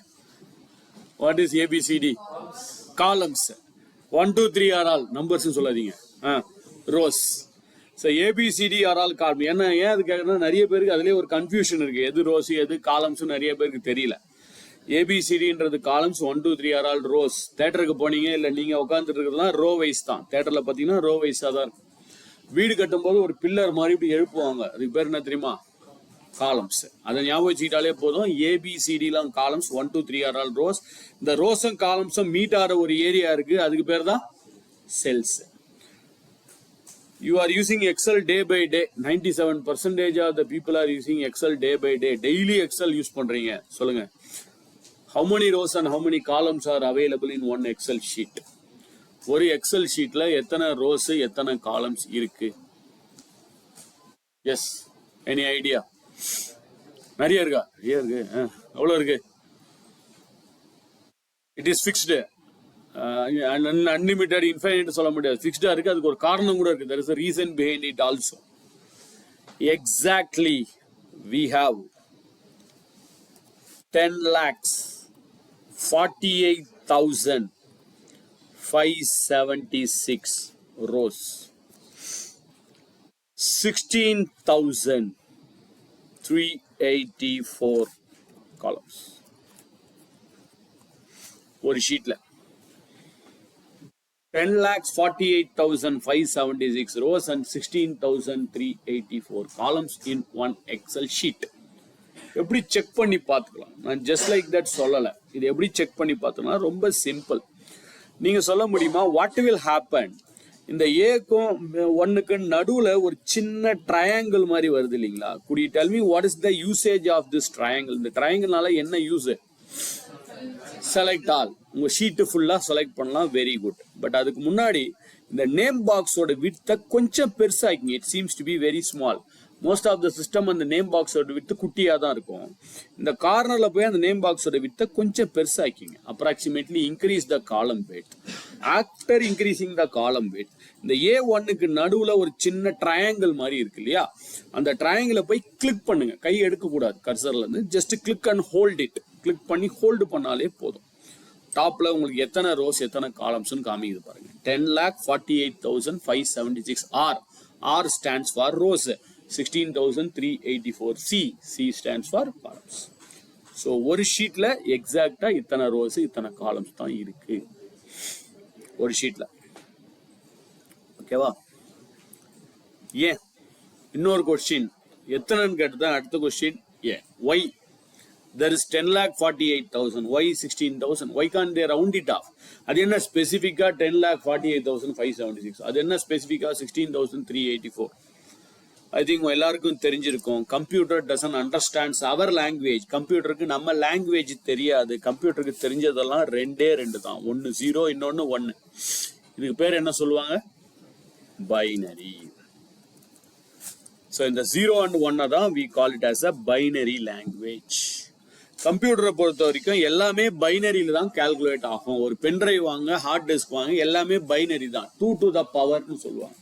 What is ABCD? Columns. 1 2 3 are all numbers சொல்லாதீங்க. Rows. So ABCD are all column. ஏன்னா ஏன் அது கேட்கறதுனா நிறைய பேருக்கு அதுலேயே ஒரு கன்ஃபியூஷன் இருக்கு, எது ரோஸ் எது காலம்ஸ் நிறைய பேருக்கு தெரியல. ஏபிசிடின்றது காலம்ஸ், 1 2 3 ஆர் ஆல் ரோஸ். தேட்டருக்கு போனீங்க இல்லை நீங்க உட்காந்துட்டு இருக்கிறதுலாம் ரோ வைஸ் தான். தேட்டர்ல பார்த்தீங்கன்னா ரோ வைஸாக தான் இருக்கும். வீடு கட்டும்போது ஒரு பில்லர் மாதிரி இப்படி எழுப்புவாங்க, அதுக்கு பேர் என்ன தெரியுமா? காலம்ஸ். அதை ஞாபகம் வச்சுக்கிட்டாலே போதும். ஏபிசிடிலாம் காலம்ஸ், 1 2 3 ஆர் ஆல் ரோஸ். இந்த ரோஸும் காலம்ஸும் மீட் ஆகிற ஒரு ஏரியா இருக்கு, அதுக்கு பேர் தான் cells. You are using Excel day by day. 97% of the people are using Excel day by day. Daily Excel use பண்றீங்க. சொல்லுங்க. How many rows and how many columns are available in one Excel sheet? ஒரு Excel sheetல எத்தனை rows எத்தனை columns இருக்கு? Yes. Any idea? நிறைய இருக்கா? நிறைய இருக்கு. எவ்வளவு இருக்கு? It is fixed. Unlimited infinite சொல்ல முடியாது, ஃபிக்ஸ்டா இருக்கு. அதுக்கு ஒரு காரணம் கூட இருக்கு. there is a reason behind it also. Exactly we have 10,48,576 rows, 16,384 columns ஒரு ஷீட்ல. 10,48,576 rows and 16,384 columns in one Excel sheet. எப்படி செக் பண்ணி பார்த்துக்கலாம்? நான் ஜஸ்ட் லைக் தட் சொல்லலை. இது எப்படி செக் பண்ணி பார்த்துக்கலாம்? ரொம்ப சிம்பிள். நீங்க சொல்ல முடியுமா வாட் வில் ஹேப்பன்? இந்த ஏக்கும் ஒன்னுக்கு நடுவுல ஒரு சின்ன ட்ரையாங்கிள் மாதிரி வருது இல்லைங்களா? could you tell me what is the usage of this triangle? இந்த ட்ரையாங்கிள்னால என்ன யூஸ்? Select all. உங்க ஷீட் ஃபுல்லா செலக்ட் பண்ணலாம், வெரி குட். பட் அதுக்கு முன்னாடி இந்த நேம் பாக்ஸோட விட்த்தை கொஞ்சம் பெருசாக்கிங்க. It seems to be very small. Most of the system அந்த நேம் பாக்ஸோட வித்து குட்டியா தான் இருக்கும். இந்த கார்னர்ல போய் அந்த நேம் பாக்ஸோட வித்தை கொஞ்சம் பெருசாக்கிங்க. அப்ராக்சிமேட்லி இன்க்ரீஸ் த காலம் வெயிட். ஆஃப்டர் இன்க்ரீசிங் த காலம் வெயிட், இந்த A1க்கு நடுவுல ஒரு சின்ன ட்ரையாங்கிள் மாதிரி இருக்கு இல்லையா? அந்த ட்ரையாங்கிளை போய் கிளிக் பண்ணுங்க. கை எடுக்க கூடாது கர்சர்ல இருந்து. Just click and hold it. Click பண்ணி ஹோல்டு பண்ணாலே போதும். டாப்ல உங்களுக்கு எத்தனை ரோஸ் எத்தனை காலம்ஸ்னு காமிக்குது பாருங்க. 10,48,576. R stands for rows. 16,384. C stands for columns. So ஒரு ஷீட்ல எக்ஸாக்டா இத்தனை ரோஸ் இத்தனை காலம்ஸ் தான் இருக்கு ஒரு ஷீட்ல. ஓகேவா? ஏன் இன்னொரு கொஸ்டின் எத்தனைன்னு கேட்டுதான் அடுத்த கொஸ்டின். ஏன் why there is 10,48,000, why 16,000? why can't they round it off? அது என்ன ஸ்பெசிபிக்கா 10,48,576? அது என்ன ஸ்பெசிபிக்கா 16,384? ஐ திங்க் எல்லாருக்கும் தெரிஞ்சிருக்கும். Computer doesn't understands our language. கம்ப்யூட்டருக்கு நம்ம லாங்குவேஜ் தெரியாது. கம்ப்யூட்டருக்கு தெரிஞ்சதெல்லாம் ரெண்டே தான். ஒன்னு 0, இன்னொன்னு 1. இதுக்கு பேர் என்ன சொல்லுவாங்க? பைனரி. ஸோ இந்த 0 and 1 தான் we call it as a binary language. கம்ப்யூட்டரை பொறுத்த வரைக்கும் எல்லாமே பைனரியில தான் கால்குலேட் ஆகும். ஒரு பென்ட்ரைவ் வாங்க, ஹார்ட் டிஸ்க் வாங்க, எல்லாமே பைனரி தான். 2 to the power சொல்லுவாங்க.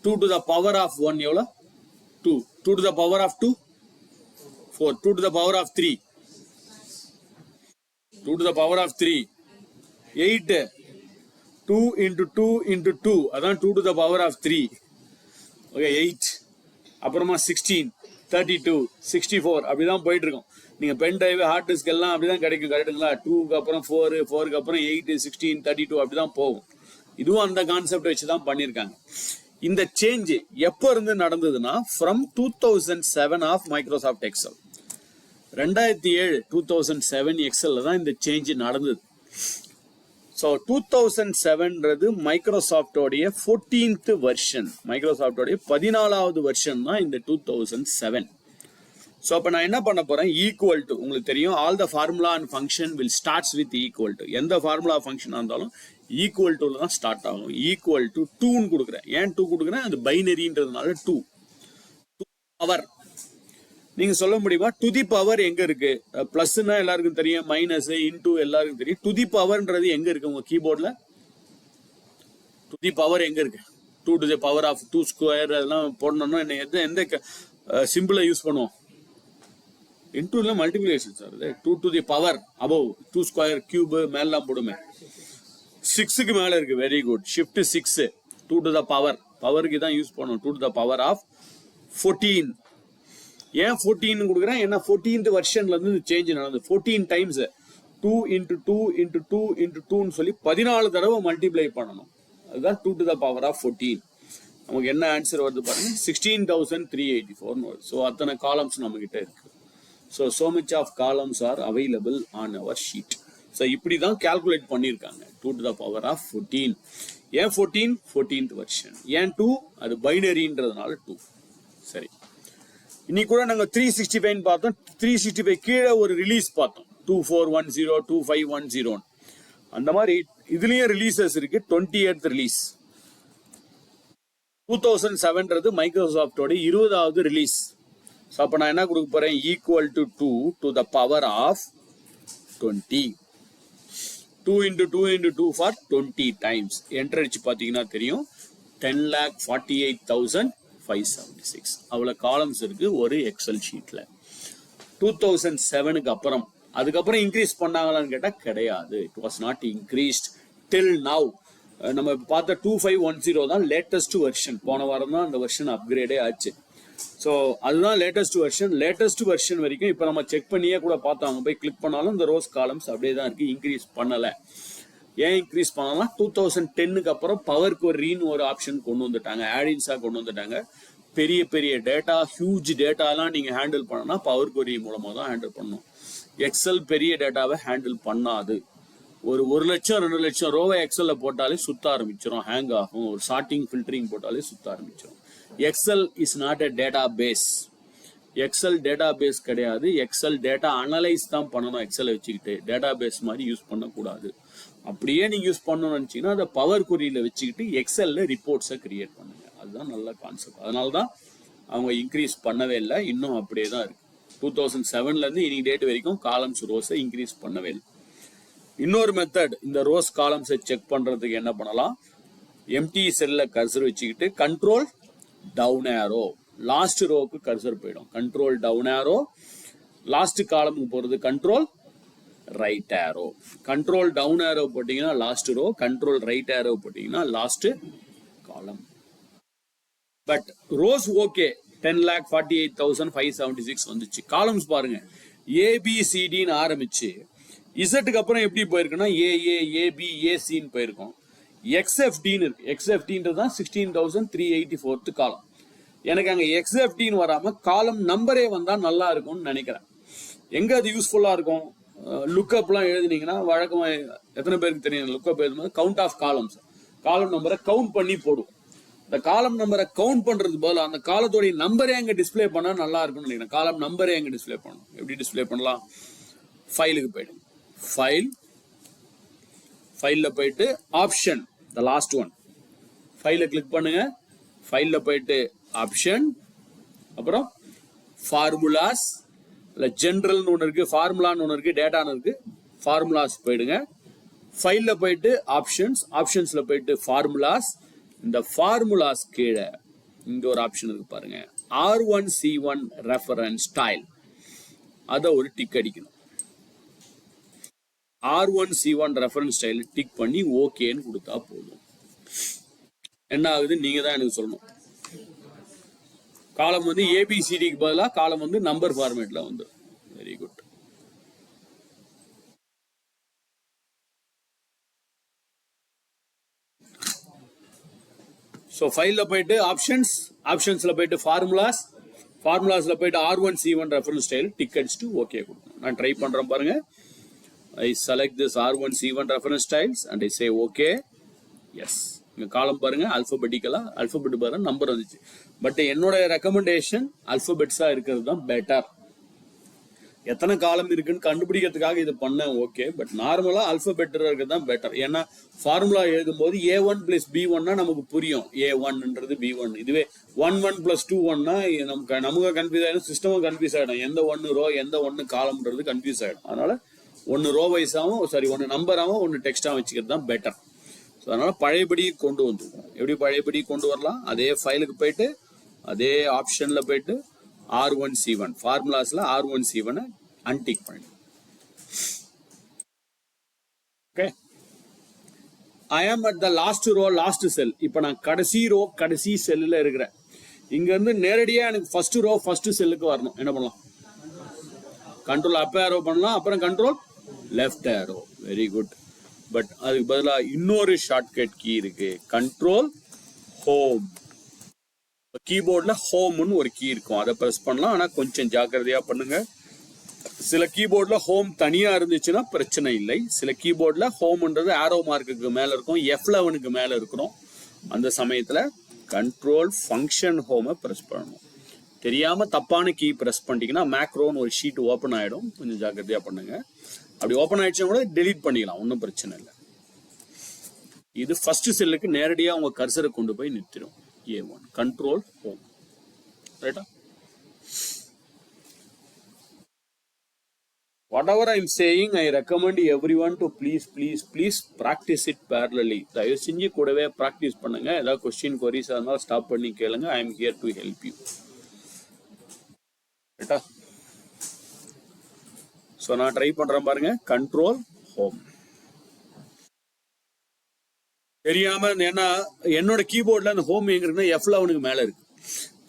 2 to the power of 1 எவ்வளோ? 2. 2 to the power of 2? 4. 2 to the power of 3? 2 to the power of 3? 8. 2 into 2 into 2, அதான் 2 to the power of 3. Okay, 8. அப்புறமா 16, 32, 64 அப்படிதான் போயிட்டு இருக்கும். நீங்க பென் டிரைவ், ஹார்ட் டிஸ்க் எல்லாம் அப்படிதான் கிடைக்கும். கரெக்டுங்களா? 2க்கு அப்புறம் 4, 4க்கு அப்புறம் 8, 16, 32 அப்படிதான் போகும். இதுவும் அந்த கான்செப்ட் வச்சுதான் பண்ணிருக்காங்க. இந்த சேஞ்ச் எப்போ இருந்து நடந்ததுன்னா from 2007 ஆஃப் மைக்ரோசாஃப்ட் எக்ஸல். 2007 2007 எக்ஸல்ல தான் இந்த சேஞ்ச் நடந்தது. ஸோ 2007ன்றது மைக்ரோசாஃப்டோடைய 14th வெர்ஷன். மைக்ரோசாஃப்டோடைய 14வது வெர்ஷன் தான் இந்த 2007. ஸோ அப்போ நான் என்ன பண்ண போறேன்? ஈக்குவல் டு, உங்களுக்கு தெரியும் all the formula and function will starts with equal to. எந்த ஃபார்முலா ஃபங்க்ஷனாக இருந்தாலும் ஈக்குவல் டுல தான் ஸ்டார்ட் ஆகும். ஈக்குவல் டு 2ன்னு கொடுக்குறேன். ஏன் 2 கொடுக்குறேன்? அது பைனரின்றதுனால 2 பவர். நீங்க சொல்ல முடியுமா டு தி பவர் எங்க இருக்கு? பிளஸ்னா எல்லாருக்கும் தெரியும், மைனஸ் இன்டூ எல்லாருக்கும் தெரியும். டு தி பவர்ன்றது எங்க இருக்கு உங்க கீபோர்ட்ல? டு தி பவர் எங்க இருக்கு? 2 to the power of 2 square அதெல்லாம் போடணும்னா எந்த சிம்பிளை யூஸ் பண்ணுவோம்? இன்டூல multiplication sir. 2 to the power above 2 square cube மேலாம் போடுமே. 6க்கு மேல இருக்கு. Very good. Shift 6. 2 to the power பவருக்கு தான் யூஸ் பண்ணணும். 2 to the power of 14. ஏன் 14 கொடுக்குறேன்? ஏன்னா 14th வெர்ஷன்ல இருந்து சேஞ்ச் நடந்தது. 14 டைம்ஸ் 2 into 2 into 2 into 2 சொல்லி 14 தடவை மல்டிப்ளை பண்ணணும். அதுதான் 2 to the power of 14. நமக்கு என்ன ஆன்சர் வருது பாருங்க, 16,384 வருது. ஸோ அத்தனை காலம்ஸ் நம்ம கிட்ட இருக்கு. So much of columns are available on our sheet. So இப்படி தான் கால்குலேட் பண்ணியிருக்காங்க. 2 to the power of 14. ஏன் 14? 14th version. ஏன் 2? அது பைனரின்றதுனால 2. சரி, இன்னைக்கு கூட நாங்கள் 365 பார்த்தோம். 365 கீழே ஒரு ரிலீஸ் பார்த்தோம், 2410, 2510. அந்த மாதிரி இதுலயும் ரிலீசஸ் இருக்கு. 28th ரிலீஸ் 2007 மைக்ரோசாஃப்டோட 20வது ரிலீஸ். ஸோ அப்போ நான் என்ன கொடுக்க போறேன்? Equal to 2 to the power of 20. 2 into 2 into 2 for 20 times. Enter அடிச்சு பார்த்தீங்கன்னா தெரியும், 10,48,576. அவ்வளோ காலம்ஸ் இருக்கு ஒரு எக்ஸல் ஷீட்ல. 2007க்கு அப்புறம் அதுக்கப்புறம் இன்க்ரீஸ் பண்ணாங்களான்னு கேட்டால் கிடையாது. It was not increased till now. நம்ம பார்த்த 2510 தான் லேட்டஸ்ட் வெர்ஷன். போன வாரம் தான் அந்த வெர்ஷன் அப்கிரேடே ஆச்சு. ஸோ அதுதான் லேட்டஸ்ட் வெர்ஷன். லேட்டஸ்ட் வெர்ஷன் வரைக்கும் இப்போ நம்ம செக் பண்ணியே கூட பார்த்தோம். போய் கிளிக் பண்ணாலும் இந்த ரோஸ் காலம்ஸ் அப்படியே தான் இருக்கு, இன்க்ரீஸ் பண்ணலை. ஏன் இன்க்ரீஸ் பண்ணலாம்? 2010க்கு அப்புறம் பவர் கொரின்னு ஒரு ஆப்ஷன் கொண்டு வந்துட்டாங்க, ஆடின்ஸாக கொண்டு வந்துட்டாங்க. பெரிய பெரிய டேட்டா, ஹியூஜ் டேட்டாலாம் நீங்கள் ஹேண்டில் பண்ணனா பவர் கொரி மூலமாக தான் ஹேண்டில் பண்ணணும். எக்ஸல் பெரிய டேட்டாவை ஹேண்டில் பண்ணாது. ஒரு 1 லட்சம் 2 லட்சம் ரோவை எக்ஸல்ல போட்டாலே சுத்த ஆரம்பிச்சிடும், ஹேங் ஆகும். ஒரு சார்ட்டிங் ஃபில்டரிங் போட்டாலே சுத்த ஆரம்பிச்சிடும். Excel is not a database. Excel database கிடையாது. எக்ஸல் டேட்டா அனலைஸ் தான் பண்ணணும். எக்ஸலை வச்சுக்கிட்டு டேட்டா பேஸ் மாதிரி யூஸ் பண்ணக்கூடாது. அப்படியே நீங்க யூஸ் பண்ணணும்னு நினைச்சீங்கன்னா அதை பவர் கொரியில வச்சுக்கிட்டு எக்ஸல்ல ரிப்போர்ட்ஸை கிரியேட் பண்ணுங்க. அதுதான் நல்ல கான்செப்ட். அதனால தான் அவங்க இன்க்ரீஸ் பண்ணவே இல்லை, இன்னும் அப்படியே தான் இருக்கு. 2007ல இருந்து இன்னைக்கு டேட் வரைக்கும் காலம்ஸ் ரோஸை இன்க்ரீஸ் பண்ணவே இல்லை. இன்னொரு மெத்தட், இந்த ரோஸ் காலம்ஸை செக் பண்றதுக்கு என்ன பண்ணலாம்? எம்டி செல்ல கர்சர் வச்சுக்கிட்டு கண்ட்ரோல் டவுன் ஏரோ, லாஸ்ட் ரோக்கு கர்சர் போயிடும். கண்ட்ரோல் டவுன் ஏரோ, லாஸ்ட் காலமுக்கு போறது control right arrow. Control down arrow போட்டீங்கன்னா last row, control right arrow போட்டீங்கன்னா last column. But rows okay, 10,48,576 வந்துச்சு. காலம்ஸ் பாருங்க, ஏபிசிடின்னு ஆரம்பிச்சு இசட்டுக்கு அப்புறம் எப்படி போயிருக்குன்னா ஏஏ ஏபி ஏசின்னு போயிருக்கோம். எக்ஸ்எஃப்டின்னு இருக்கு. எக்ஸ்எஃப்டின்றது தான் 16,384 காலம். எனக்கு அங்கே எக்ஸ்எஃப்டின்னு வராம காலம் நம்பரே வந்தா நல்லா இருக்கும்னு நினைக்கிறேன். எங்க அது யூஸ்ஃபுல்லா இருக்கும்? லுக்கப்லாம் எழுதினீங்கன்னா வழக்கமா எத்தனை பேருக்கு தெரியும்? லுக்கப் எழுதும்போது கவுண்ட் ஆஃப் காலம்ஸ், காலம் நம்பரை கவுண்ட் பண்ணி போடுவோம். இந்த காலம் நம்பரை கவுண்ட் பண்றது போல அந்த காலத்தோடைய நம்பரே அங்கே டிஸ்பிளே பண்ணா நல்லா இருக்கும்னு நினைக்கிறேன். காலம் நம்பரே அங்கே டிஸ்பிளே பண்ணணும். எப்படி டிஸ்பிளே பண்ணலாம்? ஃபைலுக்கு போயிடும். ஃபைல்ல போயிட்டு ஆப்ஷன், த லாஸ்ட் ஒன், ஃபைலை கிளிக் பண்ணுங்க. ஃபைல்ல போயிட்டு ஆப்ஷன், அப்புறம் ஃபார்முலாஸ், இல்லை ஜென்ரல்னு ஒன்று இருக்கு, ஃபார்முலான்னு ஒன்று இருக்கு, டேட்டான்னு இருக்கு. ஃபார்முலாஸ் போயிடுங்க. ஃபைல்ல போயிட்டு ஆப்ஷன்ஸ், ஆப்ஷன்ஸ்ல போயிட்டு ஃபார்முலாஸ். இந்த ஃபார்முலாஸ் கீழே இங்க ஒரு ஆப்ஷன் இருக்கு பாருங்க, R1C1 ரெஃபரன்ஸ் ஸ்டைல். அதை ஒரு டிக் அடிக்கணும். R1C1 ரெஃபரன்ஸ் ஸ்டைல் டிக் பண்ணி ஓகேன்னு கொடுத்தா போதும். என்ன ஆகுது நீங்க தான் எனக்கு சொல்லணும். காலம் வந்து ஏபிசிடிக்கு பதிலாக காலம் வந்து நம்பர் ஃபார்மேட்ல வந்து. Very good. ஸோ ஃபைலில் போயிட்டு ஆப்ஷன்ஸ், ஆப்ஷன்ஸில் போயிட்டு ஃபார்முலாஸ், ஃபார்முலாஸில் போயிட்டு R1C1 ரெஃபரன்ஸ் ஸ்டைல் டிக் அடிச்சுட்டு ஓகே கொடுக்கணும். நான் ட்ரை பண்ணுறேன் பாருங்க. I select this R1C1 reference styles and I say okay. Yes. இங்க காலம் பாருங்க, அல்பபெட்டிக்கலா, அல்பபெட் பாருங்க, நம்பர் வந்துச்சு. பட் என்னோட ரெக்கமெண்டேஷன் அல்பபெட்ஸா இருக்கிறது தான் பெட்டர். எத்தனை காலம் இருக்குன்னு கண்டுபிடிக்கிறதுக்காக இது பண்ணேன் ஓகே. பட் நார்மலா அல்பபெட் இருக்கிறது தான் பெட்டர். ஏன்னா ஃபார்முலா எழுதும் போது A1 + B1 நமக்கு புரியும். A1ன்றது B1. இதுவே 1 + 2 நமக்கு கன்ஃபியூஸ் ஆயிடும், சிஸ்டமும் கன்ஃபியூஸ் ஆயிடும். எந்த 1 ரோ எந்த 1 காலம்ன்றது கன்ஃபியூஸ் ஆயிடும். அதனால 1 ரோ வைஸாகவும் 1 நம்பராகவும் 1 டெக்ஸ்டாகவும் வச்சுக்கிறது தான் பெட்டர். ஸோ அதனால பழையபடி கொண்டு வந்துருக்கோம். எப்படி பழையபடி கொண்டு வரலாம்? அதே ஃபைலுக்கு போயிட்டு அதே ஆப்ஷன்ல போயிட்டு R1C1 ஃபார்முலாஸ்ல R1C1 அன்டிக் பண்ணி okay. I am at the last row, last cell. இப்போ நான் கடைசி ரோ கடைசி செல்லில் இருக்கிறேன். இங்கேருந்து நேரடியாக எனக்கு ஃபர்ஸ்ட் ரோ ஃபர்ஸ்ட் செல்லுக்கு வரணும். என்ன பண்ணலாம்? கண்ட்ரோல் அப் ஏரோ பண்ணலாம், அப்புறம் control left aero. Very good. But அதுக்கு பதிலாக இன்னொரு ஷார்ட்கட் கீ இருக்கு, கண்ட்ரோல் ஹோம். கீபோர்டில் ஹோம்னு ஒரு கீ இருக்கும், அதை ப்ரெஸ் பண்ணலாம். ஆனால் கொஞ்சம் ஜாக்கிரதையாக பண்ணுங்க. சில கீபோர்டில் ஹோம் தனியாக இருந்துச்சுன்னா பிரச்சனை இல்லை. சில கீபோர்டில் ஹோம்ன்றது ஆரோ மார்க்குக்கு மேலே இருக்கும், F11க்கு மேலே இருக்கணும். அந்த சமயத்தில் கண்ட்ரோல் ஃபங்க்ஷன் ஹோமை ப்ரெஸ் பண்ணணும். தெரியாமல் தப்பான கீ ப்ரெஸ் பண்ணிட்டீங்கன்னா மேக்ரோன்னு ஒரு ஷீட் ஓப்பன் ஆகிடும். கொஞ்சம் ஜாக்கிரதையாக பண்ணுங்க. அப்படி ஓப்பன் ஆயிடுச்சுன்னா கூட டெலீட் பண்ணிக்கலாம், ஒன்றும் பிரச்சனை இல்லை. இது ஃபர்ஸ்ட் செல்லுக்கு நேரடியாக உங்கள் கர்சரை கொண்டு போய் நிறுத்திடும். A1 control home. ரைட்டா? Whatever I am saying, I recommend everyone to please practice it parallelly. தயவு செஞ்சு கூடவே ப்ராக்டிஸ் பண்ணுங்க. ஏதாவது கொஸ்டின் கொரிஸ் இருந்தால் ஸ்டாப் பண்ணி கேளுங்க. I am here to help you. ரைட்டா? ஸோ நான் ட்ரை பண்றேன் பாருங்க. Control home. தெரியாம ஏன்னா என்னோட கீபோர்ட்ல அந்த ஹோம் எங்க இருக்குன்னா F11க்கு மேல இருக்கு.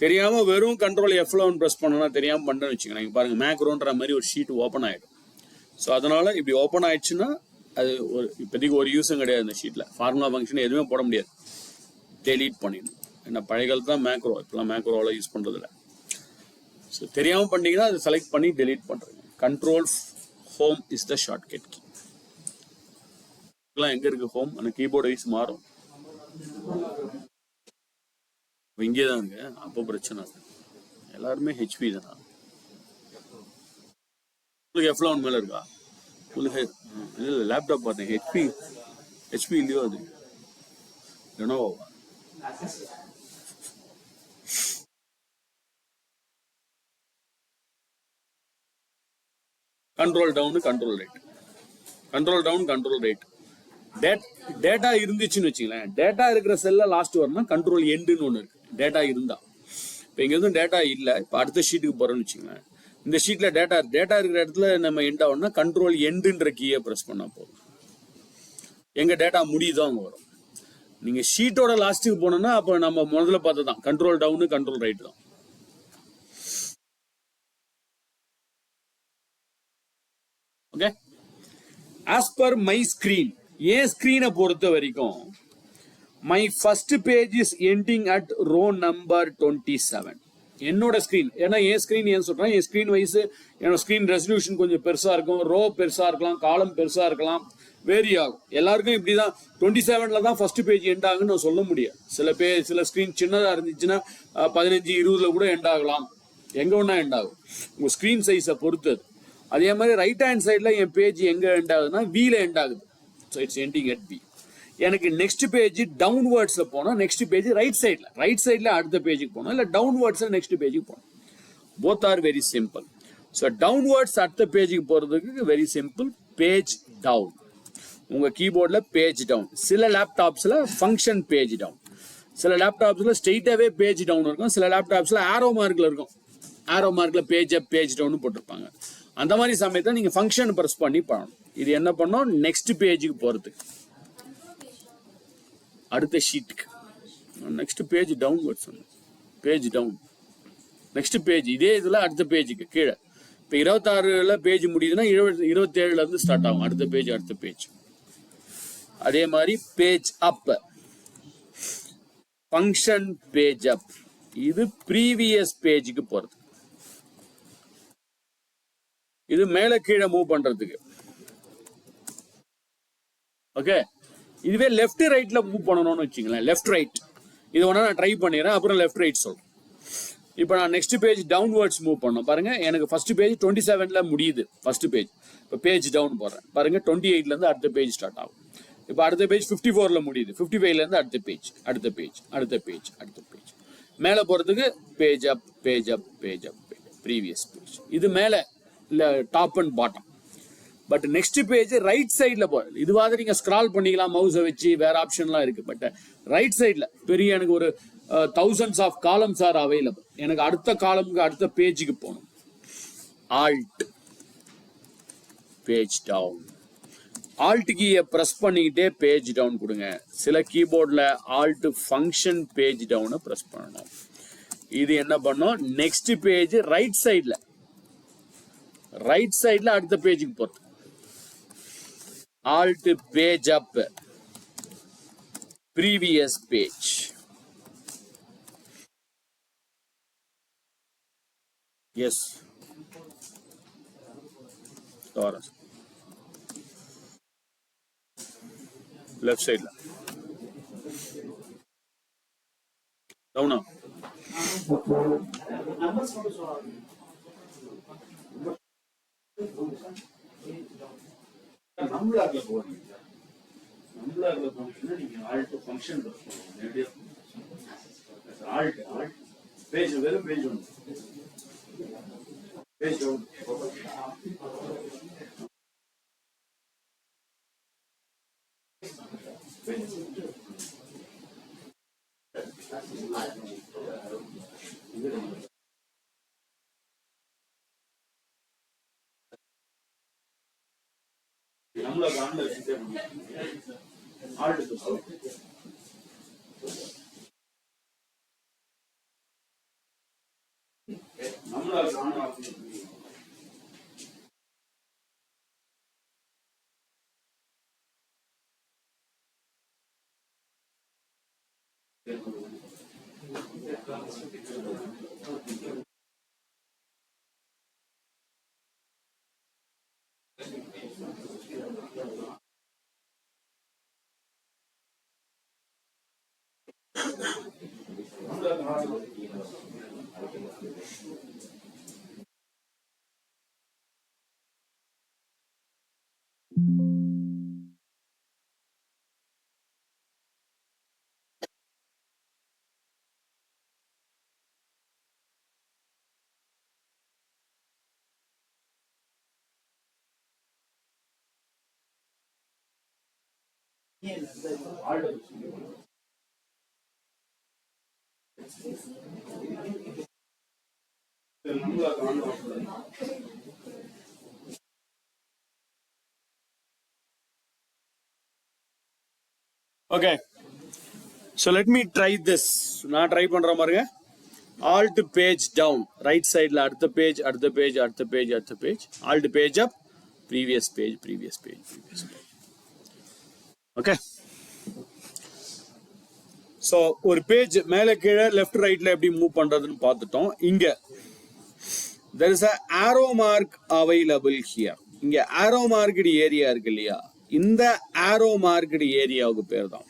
தெரியாம வெறும் கண்ட்ரோல் F11 ப்ரெஸ் பண்ணனா தெரியாம பண்றேன்னு வச்சுக்கோங்க. பாருங்க மேக்ரோன்ற மாதிரி ஒரு ஷீட் ஓப்பன் ஆயிடும். ஸோ அதனால இப்படி ஓப்பன் ஆயிடுச்சுன்னா அது ஒரு இப்போதைக்கு ஒரு யூஸும் கிடையாது. இந்த ஷீட்ல ஃபார்முலா ஃபங்க்ஷன் எதுவுமே போட முடியாது, டெலீட் பண்ணிடணும். ஏன்னா பழைய காலத்து தான் மேக்ரோ, இப்பெல்லாம் மேக்ரோவில் யூஸ் பண்றது இல்லை. ஸோ தெரியாம பண்ணீங்கன்னா அதை செலக்ட் பண்ணி டெலீட் பண்றீங்க. Control home is the shortcut key. எங்க இருக்கு ஹோம்? அந்த கீபோர்டு வைஸ் மாறும். இங்கே தான் இருக்கு. அப்போ பிரச்சனை எல்லாருமே ஹெச்பி தானா? உங்களுக்கு F11 மேல இருக்கா? உங்களுக்கு இல்லை லேப்டாப் பார்த்தேன். ஹெச்பி இல்லையோ? அது லெனோவோவா? Control down control right, control down control right. Data இருந்துச்சுன்னு வச்சுங்களேன், டேட்டா இருக்கிற செல்ல லாஸ்ட் வரணும். கண்ட்ரோல் எண்டுன்னு ஒன்று இருக்கு, டேட்டா இருந்தா. இப்போ இங்க எதுவும் டேட்டா இல்லை, இப்போ அடுத்த ஷீட்டுக்கு போறோம்னு வச்சுங்களேன். இந்த ஷீட்ல டேட்டா இருக்கிற இடத்துல நம்ம எண்ட் ஆகணும்னா கண்ட்ரோல் எண்டுன்ற கீயை ப்ரெஸ் பண்ணா போதும். எங்க டேட்டா முடியுதோ அங்க வரும். நீங்க ஷீட்டோட லாஸ்ட்டுக்கு போனோம்னா அப்போ நம்ம முதல்ல பார்த்ததான் கண்ட்ரோல் டவுனு கண்ட்ரோல் ரைட் தான். Okay. As per my screen, ஏன் ஸ்கிரீனை பொறுத்த வரைக்கும் my first page is ending at row number 27. என்னோட ஸ்கிரீன், ஏன்னா என் ஸ்கிரீன் ஏன் சொல்றேன், என் ஸ்கிரீன் வைஸ் என்னோட ஸ்கிரீன் ரெசல்யூஷன் கொஞ்சம் பெருசா இருக்கும், ரோ பெருசா இருக்கலாம், காலம் பெருசா இருக்கலாம், வேரி ஆகும். எல்லாருக்கும் இப்படிதான் 27ல தான் ஃபர்ஸ்ட் பேஜ் எண்ட் ஆகுன்னு நான் சொல்ல முடியாது. சில ஸ்கிரீன் சின்னதா இருந்துச்சுன்னா 15-20ல கூட எண்ட் ஆகலாம், எங்க ஒன்னா எண்ட் ஆகும். உங்க ஸ்கிரீன் சைஸை பொறுத்தது. அதே மாதிரி ரைட் ஹேண்ட் சைட்ல என் பேஜ் எங்க எண்ட் ஆகுதுன்னா வீல எண்ட் ஆகுது. So it's ending at B. எனக்கு நெக்ஸ்ட் பேஜ் டவுன்வர்ட்ஸ்ல போனோம், நெக்ஸ்ட் பேஜ் ரைட் சைட்ல அடுத்த பேஜுக்கு போனோம், இல்ல டவுன்வர்ட்ஸ்ல நெக்ஸ்ட் பேஜுக்கு போனோம். Both are very simple. So downwards அடுத்த பேஜுக்கு போறதுக்கு வெரி சிம்பிள், பேஜ் டவுன். உங்க கீபோர்ட்ல பேஜ் டவுன். சில லேப்டாப்ஸ்ல ஃபங்க்ஷன் பேஜ் டவுன், சில லேப்டாப்ஸ்ல ஸ்ட்ரெயிட்டாவே பேஜ் டவுன் இருக்கும், சில லேப்டாப்ஸ்ல ஆரோ மார்க்ல இருக்கும். ஆரோ மார்க்ல பேஜ் அப் பேஜ் டவுன் போட்டிருப்பாங்க. அந்த மாதிரி சமயத்தில் நீங்க ஃபங்க்ஷன் பிரஸ் பண்ணி பண்ணணும். இது என்ன பண்ணோம், நெக்ஸ்ட் பேஜுக்கு போறதுக்கு, அடுத்த ஷீட்டுக்கு. Next page downwards, page down, next page. இதே இதுல அடுத்த பேஜுக்கு கீழே. இப்போ 26ல பேஜ் முடியுதுன்னா 27ல இருந்து ஸ்டார்ட் ஆகும் அடுத்த பேஜ். அதே மாதிரி பேஜ் அப், ஃபங்க்ஷன் பேஜ் அப். இது ப்ரீவியஸ் பேஜுக்கு போறது. இது மேல கீழே மூவ் பண்றதுக்கு. ஓகே. இதுவே லெஃப்ட் ரைட்ல மூவ் பண்ணணும்னு வச்சுங்களேன், லெஃப்ட் ரைட். இது வேணா நான் ட்ரை பண்ணிடுறேன், அப்புறம் லெஃப்ட் ரைட் சொல்றேன். இப்போ நான் நெக்ஸ்ட் பேஜ் டவுன்வர்ட்ஸ் மூவ் பண்ணோம் பாருங்க. எனக்கு ஃபர்ஸ்ட் பேஜ் 27ல முடியுது ஃபர்ஸ்ட் பேஜ். இப்போ பேஜ் டவுன் போடுறேன் பாருங்க, 28ல இருந்து அடுத்த பேஜ் ஸ்டார்ட் ஆகும். இப்போ அடுத்த பேஜ் 54ல முடியுது, 55ல இருந்து அடுத்த பேஜ். மேல போறதுக்கு பேஜ் அப், ப்ரீவியஸ் பேஜ். இது மேல இல்ல top and bottom. But next page right சைட்ல போறது. இதுவாக நீங்க ஸ்க்ரால் பண்ணிக்கலாம் மவுஸை வச்சு, வேற ஆப்ஷன்லாம் இருக்கு. பட் ரைட் சைட்ல பெரிய எனக்கு ஒரு thousands of columns are available. எனக்கு அடுத்த காலமுக்கு அடுத்த பேஜுக்கு போகணும். Alt page down. ஆல்ட் கீயை ப்ரெஸ் பண்ணிக்கிட்டே பேஜ் டவுன் கொடுங்க. சில கீபோர்டில் ஆல்ட் ஃபங்க்ஷன் பேஜ் டவுனை ப்ரெஸ் பண்ணணும். இது என்ன பண்ணும், நெக்ஸ்ட் பேஜ் ரைட் சைடில் அடுத்த பேஜுக்கு போகிறது. Alt page up, previous page. Yes left சைட்ல டவுனா நம்பளார்ல போறீங்க. நம்பளார்ல போனீங்கன்னா நீங்க ஆல்ட் ஃபங்க்ஷன் போறீங்க. ஆல்ட் பேஜ் வெறும் பேஜ் ஒன்று பேஜ் டவுன். நம்மள ஆன்ல வச்சுட்டே ஆல்ட் நம்மள on off okay. So let me try this. நான் ட்ரை பண்ற பாருங்க. Alt page down, ரைட் சைடில் அடுத்த page. Alt page up, previous page. Okay. So ஒரு பேஜ் மேலே கீழே லெஃப்ட் ரைட்ல எப்படி மூவ் பண்றதுன்னு பார்த்துட்டோம். இங்க there is a arrow mark available here. இங்க arrow marked ஏரியா இருக்கு இல்லையா, இந்த arrow marked ஏரியாவுக்கு பேர் தான்.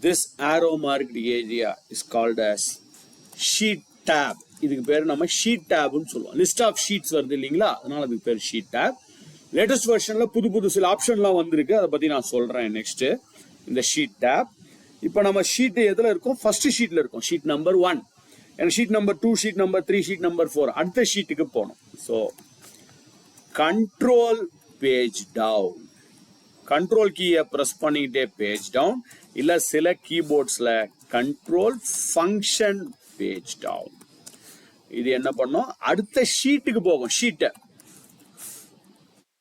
This arrow marked area is called as sheet tab. இதுக்கு பேர் நம்ம sheet tab னு சொல்லுவோம். லிஸ்ட் ஆஃப் ஷீட்ஸ் வருது இல்லைங்களா, அதனால அதுக்கு பேர் sheet tab. லேட்டஸ்ட் வெர்ஷன்ல புது சில ஆப்ஷன்லாம் வந்திருக்கு, அதை பத்தி நான் சொல்றேன் நெக்ஸ்ட். இந்த sheet tab இப்போ நம்ம ஷீட் எதுல இருக்கும், ஃபர்ஸ்ட் ஷீட்ல இருக்கும், ஷீட் நம்பர் 1. எனக்கு sheet number 2, sheet number 3, sheet number 4 அடுத்த ஷீட்டுக்கு போகணும். So control page down, control கீயை ப்ரெஸ் பண்ணிக்கிட்டே பேஜ் டவுன், இல்ல சில கீபோர்ட்ஸ்ல கண்ட்ரோல் ஃபங்க்ஷன் பேஜ் டவுன். இது என்ன பண்ணும், அடுத்த ஷீட்டுக்கு போகும். ஷீட்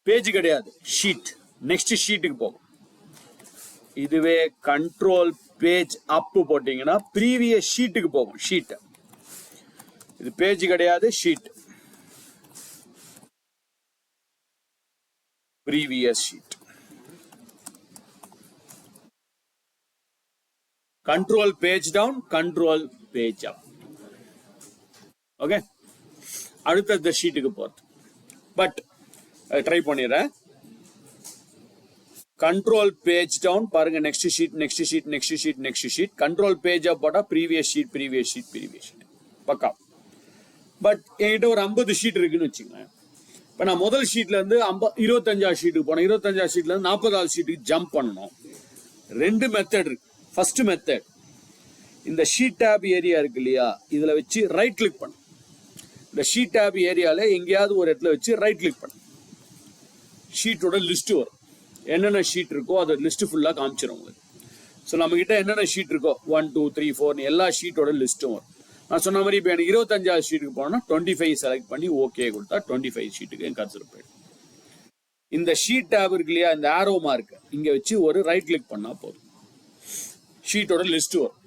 பேஜ் கிடையாது, ஷீட் நெக்ஸ்ட் ஷீட்டுக்கு போகும். இதுவே கண்ட்ரோல் பேஜ் அப் போட்டீங்கன்னா ப்ரீவியஸ் ஷீட்டுக்கு போகும். ஷீட் இது பேஜ் கிடையாது, sheet previous sheet. Control page down, control page up. Okay, அடுத்த ஷீட்டுக்கு போறது. பட் ட்ரை பண்ணிடுறேன். கண்ட்ரோல் பேஜ் டவுன் பாருங்க, next sheet. Control page up போட்டா ப்ரீவியஸ் ஷீட் பக்கா. பட் என்கிட்ட ஒரு 50 ஷீட் இருக்குன்னு வச்சுங்க. இப்ப நான் முதல் ஷீட்ல இருந்து 25 ஷீட்டுக்கு போனேன். 25 ஷீட்ல இருந்து 40 ஷீட்டுக்கு ஜம்ப் பண்ணணும். 2 மெத்தட் இருக்கு. ஃபர்ஸ்ட் மெத்தட், இந்த ஷீட் டேப் ஏரியா இருக்கு இல்லையா, இதுல வச்சு ரைட் கிளிக் பண்ணு. இந்த ஷீட் டேப் ஏரியால எங்கேயாவது ஒரு இடத்துல வச்சு ரைட் கிளிக் பண்ணு. ஷீட்டோட லிஸ்ட் வரும், என்னென்ன ஷீட் இருக்கோ அதை லிஸ்ட் ஃபுல்லா காமிச்சிடும் உங்களுக்கு. ஸோ நம்ம கிட்ட என்னென்ன ஷீட் இருக்கோ 1 2 3 4 எல்லா ஷீட்டோட லிஸ்ட்டும் வரும். நான் சொன்ன மாதிரி இப்போ எனக்கு 25 ஷீட்டுக்கு போனோம்னா 25 செலக்ட் பண்ணி ஓகே கொடுத்தா 25 ஷீட்டுக்கு கன்சிடர் போயிடும். இந்த ஷீட் டேப் இருக்கு இல்லையா, இந்த ஆரோ மார்க் இங்க வச்சு ஒரு ரைட் கிளிக் பண்ணா போதும், ஷீட்டோட லிஸ்ட் வரும்.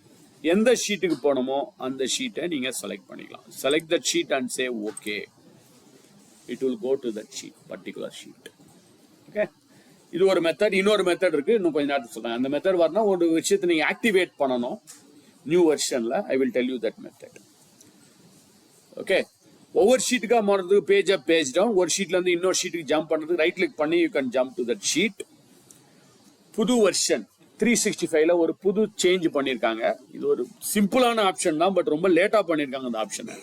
எந்த ஷீட்டுக்கு போனோமோ அந்த ஷீட்டை நீங்க செலக்ட் பண்ணிக்கலாம். Select that sheet and say okay, it will go to that sheet, particular sheet. Okay, இது ஒரு மெத்தட். இன்னொரு மெத்தட் இருக்கு, இன்னும் கொஞ்ச நேரத்துக்கு சொல்றேன். அந்த மெத்தட் வரனா ஒரு விஷயத்தை நீங்க ஆக்டிவேட் பண்ணணும் நியூ வெர்ஷன்ல. I will tell you that method. Okay, ஒவ்வொரு ஷீட்டுக்காக மாறதுக்கு பேஜ் அப் பேஜ் டவுன், ஒரு ஷீட்ல இருந்து இன்னொரு ஷீட்டுக்கு ஜம்ப் பண்றதுக்கு ரைட் கிளிக் பண்ணி you can jump to that sheet. புது வெர்ஷன் 365ல ஒரு புது சேஞ்ச் பண்ணிருக்காங்க. இது ஒரு சிம்பிளான ஆப்ஷன் தான், பட் ரொம்ப லேட்டா பண்ணிருக்காங்க அந்த ஆப்ஷனை.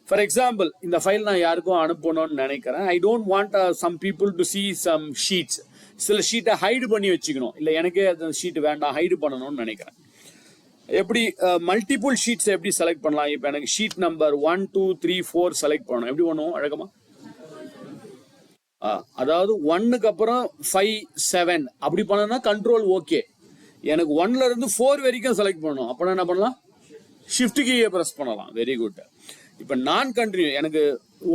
ஃபார் எக்ஸாம்பிள், இந்த ஃபைல் நான் யாருக்கும் அனுப்பணும்னு நினைக்கிறேன். I don't want some people to see some sheets. சில ஷீட்டை ஹைடு பண்ணி வச்சுக்கணும், இல்லை எனக்கே அந்த ஷீட் வேண்டாம் ஹைடு பண்ணணும்னு நினைக்கிறேன். எப்படி மல்டிபிள் ஷீட்ஸ் எப்படி செலக்ட் பண்ணலாம்? இப்போ எனக்கு ஷீட் நம்பர் 1 2 3 4 செலக்ட் பண்ணணும். எப்படி பண்ணுவோம் அழகமா? அதாவது 1க்கு அப்புறம் 5 7 அப்படி பண்ணனா கண்ட்ரோல் ஓகே. எனக்கு 1ல இருந்து 4 வரைக்கும் செலக்ட் பண்ணணும். அப்போ என்ன பண்ணலாம்? ஷிஃப்ட் கீயை பிரஸ் பண்ணலாம். Very good. இப்போ நான் கண்டினியூ, எனக்கு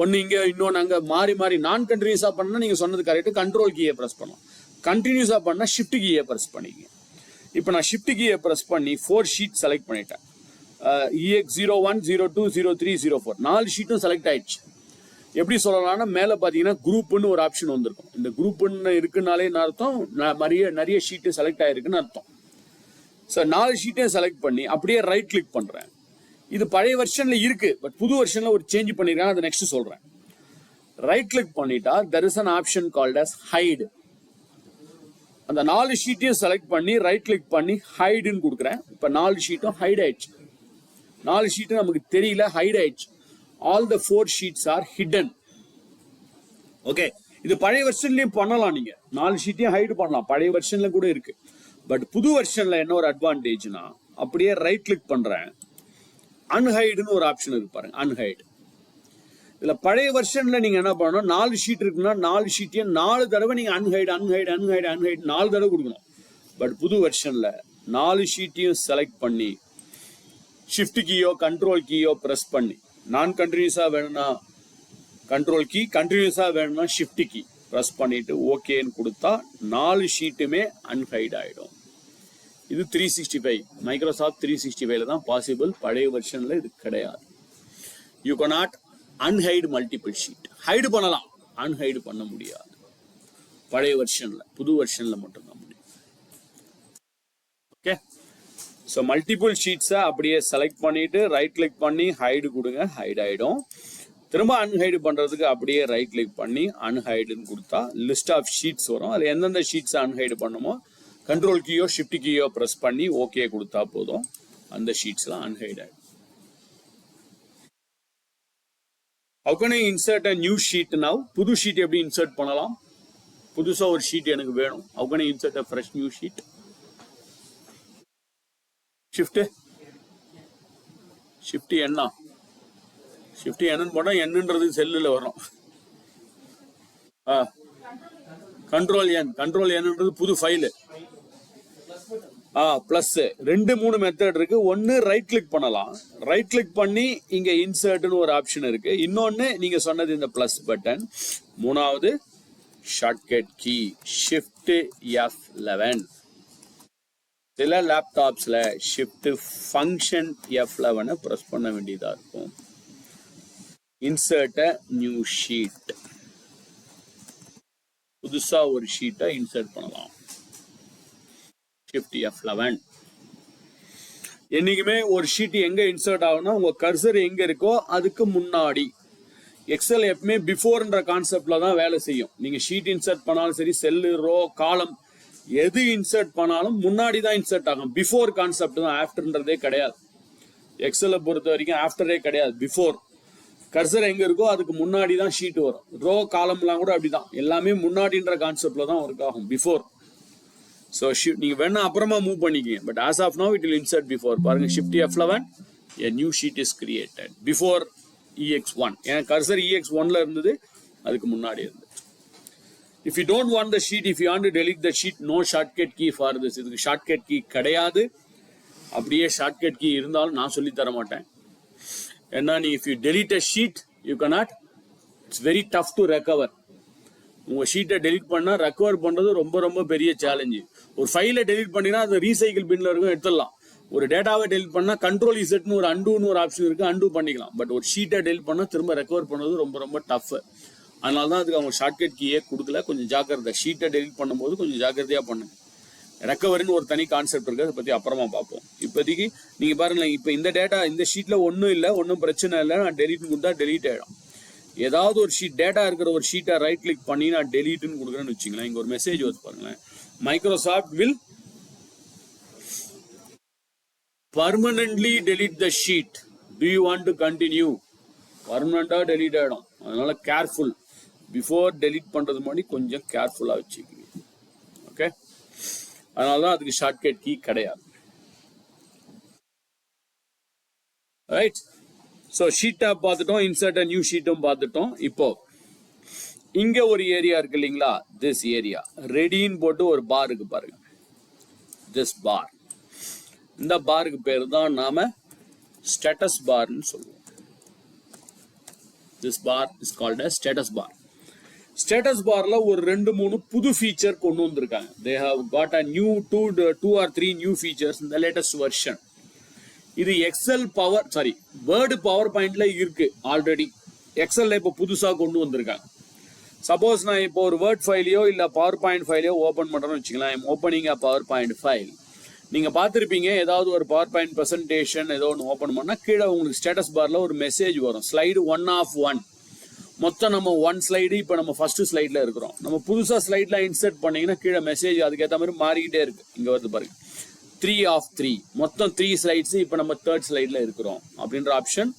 ஒன்று இங்கே இன்னொன்று அங்கே மாறி மாறி நான் கண்டினியூஸாக பண்ணால் நீங்கள் சொன்னது கரெக்டு, கண்ட்ரோல் கீயை ப்ரெஸ் பண்ணலாம். கண்டினியூஸாக பண்ணால் ஷிஃப்ட் கீயை ப்ரெஸ் பண்ணிக்க. இப்போ நான் ஷிஃப்ட் கீயை ப்ரெஸ் பண்ணி 4 ஷீட் செலக்ட் பண்ணிட்டேன். EX 01 02 03 04 4 ஷீட்டும் செலக்ட் ஆயிடுச்சு. எப்படி சொல்லலாம்னா, மேலே பார்த்தீங்கன்னா குரூப்னு ஒரு ஆப்ஷன் வந்திருக்கும். இந்த குரூப்னு இருக்குனாலே அர்த்தம் நிறைய ஷீட்டு செலக்ட் ஆயிருக்குன்னு அர்த்தம். ஸோ 4 ஷீட்டையும் செலக்ட் பண்ணி அப்படியே ரைட் கிளிக் பண்ணுறேன். இது பழைய வெர்ஷன்ல இருக்கு, பட் புது வெர்ஷன்ல ஒரு சேஞ்ச் பண்ணிருக்காங்க, அதை நெக்ஸ்ட் சொல்றேன். ரைட் கிளிக் பண்ணிட்டா there is an option called as hide. அந்த 4 ஷீட்டையும் செலக்ட் பண்ணி ரைட் கிளிக் பண்ணி ஹைடுன்னு கொடுக்குறேன். இப்போ 4 ஷீட்டும் ஹைட் ஆயிடுச்சு. 4 ஷீட்டும் நமக்கு தெரியல, ஹைட் ஆயிடுச்சு. All the 4 sheets are hidden. Okay, இது பழைய வெர்ஷன்லயும் பண்ணலாம். நீங்க 4 ஷீட்டையும் ஹைட் பண்ணலாம், பழைய வெர்ஷன்ல கூட இருக்கு. பட் புது வெர்ஷன்ல என்ன ஒரு அட்வான்டேஜ்னா, அப்படியே ரைட் கிளிக் பண்றேன், அன்ஹைடுன்னு ஒரு ஆப்ஷன் இருக்கு பாருங்க, அன்ஹைடு. இதுல பழைய வெர்ஷன்ல நீங்க என்ன பண்ணணும், 4 ஷீட் இருக்குன்னா 4 ஷீட்டையும் 4 தடவை நீங்க அன்ஹைடு அன்ஹைடு அன்ஹைடு அன்ஹைடு 4 தடவை கொடுக்கணும். பட் புது வெர்ஷன்ல 4 ஷீட்டையும் செலக்ட் பண்ணி ஷிஃப்ட் கீயோ கண்ட்ரோல் கீயோ பிரஸ் பண்ணி, நான் கண்டினியூஸா வேணும்னா கண்ட்ரோல் கீ, கண்டினியூஸா வேணும்னா ஷிஃப்ட் கீ பிரஸ் பண்ணிட்டு ஓகேன்னு கொடுத்தா 4 ஷீட்டுமே அன்ஹைட் ஆயிடும். இது 365 மைக்ரோசாஃப்ட் 365ல தான் பாசிபிள். பழைய வெர்ஷன்ல இது கிடையாது. You cannot unhide multiple sheet. Hide பண்ணலாம், அன்ஹைடு பண்ண முடியாது பழைய வெர்ஷன்ல. புது வெர்ஷன்ல மட்டும்தான் முடியும். ஓகே, ஸோ மல்டிபிள் ஷீட்ஸை அப்படியே செலக்ட் பண்ணிட்டு ரைட் கிளிக் பண்ணி ஹைடு கொடுங்க, ஹைட் ஆயிடும். திரும்ப அன்ஹைடு பண்றதுக்கு அப்படியே ரைட் கிளிக் பண்ணி அன்ஹைடுன்னு கொடுத்தா லிஸ்ட் ஆஃப் ஷீட்ஸ் வரும். அதில் எந்தெந்த ஷீட்ஸை அன்ஹைடு பண்ணுமோ கண்ட்ரோல் கீயோ ஷிஃப்ட் கீயோ பிரஸ் பண்ணி ஓகே கொடுத்தா போதும், அந்த ஷீட்ஸ்லாம் அன்ஹைட் ஆயிடும். How can I insert a new sheet now? புது ஷீட் எப்படி இன்சர்ட் பண்ணலாம்? புதுசா ஒரு ஷீட் எனக்கு வேணும். How can I insert a fresh new sheet? Shift என்ன? ஷிஃப்ட் என்னன்னு போனா என்னன்றது செல்லுல வரும். கண்ட்ரோல் என்னன்றது புது ஃபைலு. பிளஸ் 2-3 மெத்தட் இருக்கு. ஒன்னு ரைட் கிளிக் பண்ணலாம், ரைட் கிளிக் பண்ணி இங்க இன்சர்ட்னு ஒரு ஆப்ஷன் இருக்கு. இன்னொன்னு நீங்க சொன்னது இந்த பிளஸ் பட்டன். மூணாவது ஷார்ட்கட் கீ ஷிஃப்ட் F11. சில லேப்டாப்ஸ்ல ஷிஃப்ட் ஃபங்க்ஷன் F11 பிரஸ் பண்ண வேண்டியதா இருக்கும். இன்சர்ட் நியூ ஷீட், புதுசா ஒரு ஷீட்டை இன்சர்ட் பண்ணலாம். Shift F11. என்னைக்குமே ஒரு ஷீட் எங்க இன்சர்ட் ஆகும்னா உங்க கர்சர் எங்க இருக்கோ அதுக்கு முன்னாடி. எக்ஸல் எப்பவுமே பிஃபோர்ன்ற கான்செப்ட்ல தான் வேலை செய்யும். நீங்க ஷீட் இன்சர்ட் பண்ணாலும் சரி, செல்லு, ரோ, காலம் எது இன்சர்ட் பண்ணாலும் முன்னாடி தான் இன்சர்ட் ஆகும். பிஃபோர் கான்செப்ட் தான், ஆஃப்டர்ன்றதே கிடையாது. எக்ஸலை பொறுத்த வரைக்கும் ஆஃப்டரே கிடையாது, பிஃபோர். கர்சர் எங்க இருக்கோ அதுக்கு முன்னாடி தான் ஷீட் வரும். ரோ காலம்லாம் கூட அப்படிதான், எல்லாமே முன்னாடின்ற கான்செப்ட்ல தான் ஒர்க் ஆகும், பிஃபோர். ஸோ நீங்க வேணா அப்புறமா மூவ் பண்ணிக்கீங்க, but as of now it will insert before. பாருங்க, shift F11, a new sheet is created before EX1. ஏன்னா கர்சர் EX1ல இருந்தது, அதுக்கு முன்னாடி இருந்தது. If you don't want the sheet, if you want to delete the sheet, no shortcut key for this. இதுக்கு shortcut key கிடையாது. அப்படியே shortcut key இருந்தாலும் நான் சொல்லி தர மாட்டேன். ஏன்னா நீ if you delete a sheet, you cannot, it's very tough to recover. உங்கள் ஷீட்டை டெலிட் பண்ணால் ரெக்கவர் பண்ணுறது ரொம்ப ரொம்ப பெரிய சேலஞ்சு. ஒரு ஃபைலை டெலிட் பண்ணிங்கன்னா அது ரீசைக்கிள் பின்ல இருக்கும், எடுத்துடலாம். ஒரு டேட்டாவை டெலிட் பண்ணால் கண்ட்ரோல் இசட்னு ஒரு அண்டுன்னு ஒரு ஆப்ஷன் இருக்குது, அண்டு பண்ணிக்கலாம். பட் ஒரு ஷீட்டை டெலிட் பண்ணால் திரும்ப ரெக்கவர் பண்ணுறது ரொம்ப ரொம்ப டஃப். அதனால தான் அதுக்கு அவங்க ஷார்ட்கட் கீயே கொடுக்கல. கொஞ்சம் ஜாக்கிரதை, ஷீட்டை டெலிட் பண்ணும்போது கொஞ்சம் ஜாக்கிரதையாக பண்ணுங்க. ரெக்கவரின்னு ஒரு தனி கான்செப்ட் இருக்குது, அதை பற்றி அப்புறமா பார்ப்போம். இப்போதைக்கு நீங்கள் பாருங்களேன், இப்போ இந்த டேட்டா இந்த ஷீட்டில் ஒன்றும் இல்லை, ஒன்றும் பிரச்சனை இல்லை, நான் டெலிட்னு கொடுத்தா டெலிட் ஆகிடும். ஏதாவது ஒரு ஷீட் டேட்டா இருக்கிற ஒரு ஷீட்டை ரைட் கிளிக் பண்ணி நான் டெலிட்னு கொடுக்குறேன்னு வச்சுங்களேன், இங்கே ஒரு மெசேஜ் வந்து பாருங்களேன், Microsoft will permanently delete the sheet. Do you want to continue? பர்மனண்டாக டெலீட் ஆகிடும். அதனால கேர்ஃபுல், பிஃபோர் டெலீட் பண்ணுறது மாதிரி கொஞ்சம் கேர்ஃபுல்லாக வச்சுக்கோங்க. ஓகே, அதனால தான் அதுக்கு ஷார்ட்கட் கீ கிடையாது. ரைட், ஸோ ஷீட் டேப் பார்த்துட்டோம், இன்சர்ட் அ நியூ ஷீட்டும் பார்த்துட்டோம். இப்போ இங்கே ஒரு ஏரியா இருக்கு இல்லைங்களா, திஸ் ஏரியா ரெடின்னு போட்டு ஒரு பார் இருக்கு பாருங்க, திஸ் பார். இந்த பாருக்கு பேர் தான் நாம ஸ்டேட்டஸ் பார்னு சொல்லுவோம். This bar is called as status bar. Status barல ஒரு 2-3 புது ஃபீச்சர் கொண்டு வந்திருக்காங்க. They have got a new 2 or 3 new features in the latest version. இது எக்ஸல் வேர்டு பவர் பாயிண்ட்ல இருக்கு ஆல்ரெடி. எக்ஸல்ல இப்போ புதுசாக கொண்டு வந்திருக்காங்க. சப்போஸ் நான் இப்போ ஒரு வேர்ட் ஃபைலையோ இல்லை பவர் பாயிண்ட் ஃபைலையோ ஓப்பன் பண்ணுறேன்னு வச்சுக்கலாம். I'm opening a power point file. நீங்கள் பார்த்துருப்பீங்க, ஏதாவது ஒரு பவர் பாயிண்ட் ப்ரெசன்டேஷன் ஏதோ ஒன்று ஓப்பன் பண்ணால் கீழே உங்களுக்கு ஸ்டேட்டஸ் பாரில் ஒரு மெசேஜ் வரும், ஸ்லைடு 1 of 1. மொத்தம் நம்ம 1 ஸ்லைடு, இப்போ நம்ம ஃபர்ஸ்ட் ஸ்லைடில் இருக்கிறோம். நம்ம புதுசாக ஸ்லைடில் இன்சர்ட் பண்ணிங்கன்னா கீழே மெசேஜ் அதுக்கேற்ற மாதிரி மாறிக்கிட்டே இருக்கு. இங்கே வருது பாருங்க, 3 of 3, மொத்தம் 3 ஸ்லைட்ஸ். இப்போ நம்ம 3rd ஸ்லைடில் இருக்கிறோம் அப்படின்ற ஆப்ஷன்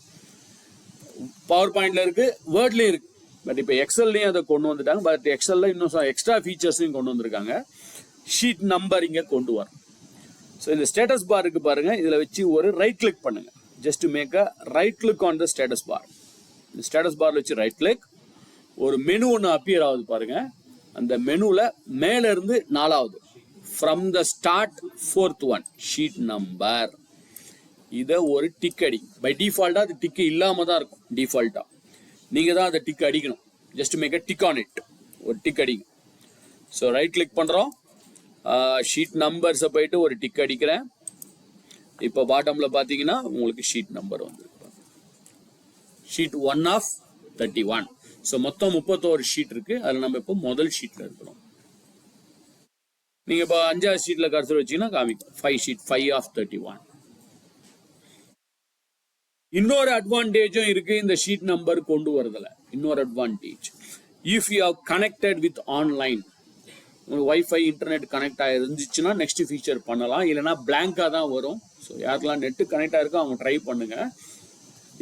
பவர் பாயிண்ட்ல இருக்கு, வேர்ட்லேயும் இருக்கு. பட் இப்போ எக்ஸல்லையும் அதை கொண்டு வந்துட்டாங்க. பட் எக்ஸல்ல இன்னும் எக்ஸ்ட்ரா ஃபீச்சர்ஸையும் கொண்டு வந்திருக்காங்க. ஷீட் நம்பர் இங்கே கொண்டு வரும். ஸோ இந்த ஸ்டேட்டஸ் பார் இருக்கு பாருங்க, இதில் வச்சு ஒரு ரைட் கிளிக் பண்ணுங்க. Just make a right click on the status bar. இந்த ஸ்டேட்டஸ் பார்ல வச்சு ரைட் கிளிக், ஒரு மெனு ஒன்று அப்பியர் ஆகுது பாருங்க. அந்த மெனுவில் மேல இருந்து 4வது, from the start 4th one, sheet number. இதை ஒரு டிக் அடி. பை டிஃபால்ட்டாக அது டிக்கு இல்லாமல் தான் இருக்கும். டிஃபால்ட்டாக நீங்கள் தான் அதை டிக் அடிக்கணும். Just make a tick on it, ஒரு டிக் அடிங்க. ஸோ ரைட் கிளிக் பண்ணுறோம், ஷீட் நம்பர்ஸை போயிட்டு ஒரு டிக் அடிக்கிறேன். இப்போ பாட்டம்ல பார்த்தீங்கன்னா உங்களுக்கு ஷீட் நம்பர் வந்து ஷீட் 1 of 31. ஸோ மொத்தம் 31 ஷீட் இருக்கு. அதில் நம்ம இப்போ முதல் ஷீட்ல இருக்கிறோம். நீங்க இப்போ 5வது ஷீட்ல கர்சர் வச்சீங்கன்னா காமிக்கும் 5 ஷீட் 5 of 31. இன்னொரு அட்வான்டேஜும் இருக்கு இந்த ஷீட் நம்பர் கொண்டு வரதுல. இன்னொரு advantage, if you have connected with online, உங்களுக்கு வைஃபை இன்டர்நெட் கனெக்ட் ஆகிருந்துச்சுன்னா நெக்ஸ்ட் ஃபீச்சர் பண்ணலாம், இல்லைனா பிளாங்காக தான் வரும். ஸோ யாருக்கெல்லாம் நெட்டு கனெக்ட் ஆகிருக்கோ அவங்க ட்ரை பண்ணுங்க.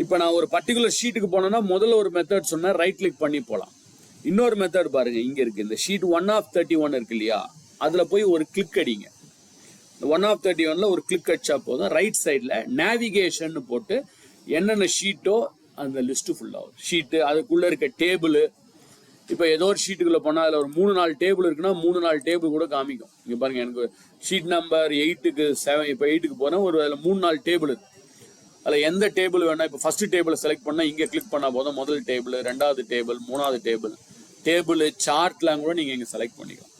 இப்போ நான் ஒரு பர்டிகுலர் ஷீட்டுக்கு போனேன்னா முதல்ல ஒரு மெத்தட் சொன்னேன், ரைட் கிளிக் பண்ணி போகலாம். இன்னொரு மெத்தட் பாருங்க, இங்கே இருக்கு, இந்த ஷீட் 1 of 31 இருக்கு இல்லையா, அதில் போய் ஒரு கிளிக் அடிங்க. இந்த 1 of 31ல ஒரு கிளிக் அடிச்சா போதும், ரைட் சைடில் நேவிகேஷன் போட்டு என்னென்ன ஷீட்டோ அந்த லிஸ்ட்டு ஃபுல்லாகும். ஷீட்டு அதுக்குள்ளே இருக்க டேபிள், இப்போ ஏதோ ஒரு ஷீட்டுக்குள்ள போனால் அதில் ஒரு 3-4 டேபிள் இருக்குன்னா 3-4 டேபிள் கூட காமிக்கும். இங்கே பாருங்க, எனக்கு ஷீட் நம்பர் 8க்கு 7, இப்போ 8க்கு போனால் ஒரு அதில் 3-4 டேபிள் இருக்கு. அதில் எந்த டேபிள் வேணா, இப்போ ஃபர்ஸ்ட் டேபிளை செலக்ட் பண்ணால் இங்கே கிளிக் பண்ணால் போதும் முதல் டேபிள், 2வது டேபிள், 3வது டேபிள் சார்ட்லாம் கூட நீங்கள் இங்கே செலக்ட் பண்ணிக்கலாம்.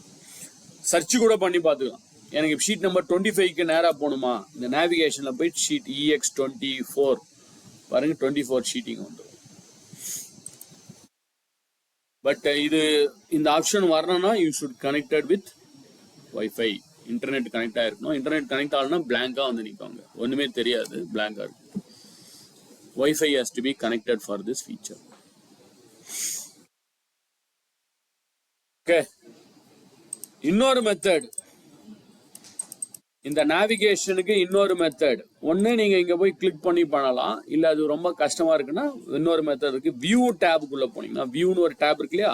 சர்ச் கூட பண்ணி பார்த்துக்கலாம். எனக்கு ஷீட் நம்பர் 25க்கு நேராக போகணுமா, இந்த நேவிகேஷனில் போய் ஷீட் EX24 பாருங்க, 24 ஷீட்டிங் வந்துடும். பட் இது இந்த ஆப்ஷன் வரணும்னா you should connected with wifi, internet connect ஆயிருக்கணும். இன்டர்நெட் கனெக்ட் ஆகலன்னா பிளாங்கா வந்து நிற்பாங்க, ஒண்ணுமே தெரியாது, பிளாங்கா இருக்கும். Wifi has to be connected for this feature. Okay, இன்னொரு மெத்தட், இந்த நேவிகேஷனுக்கு இன்னொரு மெத்தட். ஒன்று நீங்கள் இங்கே போய் கிளிக் பண்ணி பண்ணலாம், இல்லை அது ரொம்ப கஷ்டமாக இருக்குன்னா இன்னொரு மெத்தட் இருக்குது. வியூ டேபுக்குள்ளே போனீங்கன்னா, வியூன்னு ஒரு டேப் இருக்கு இல்லையா,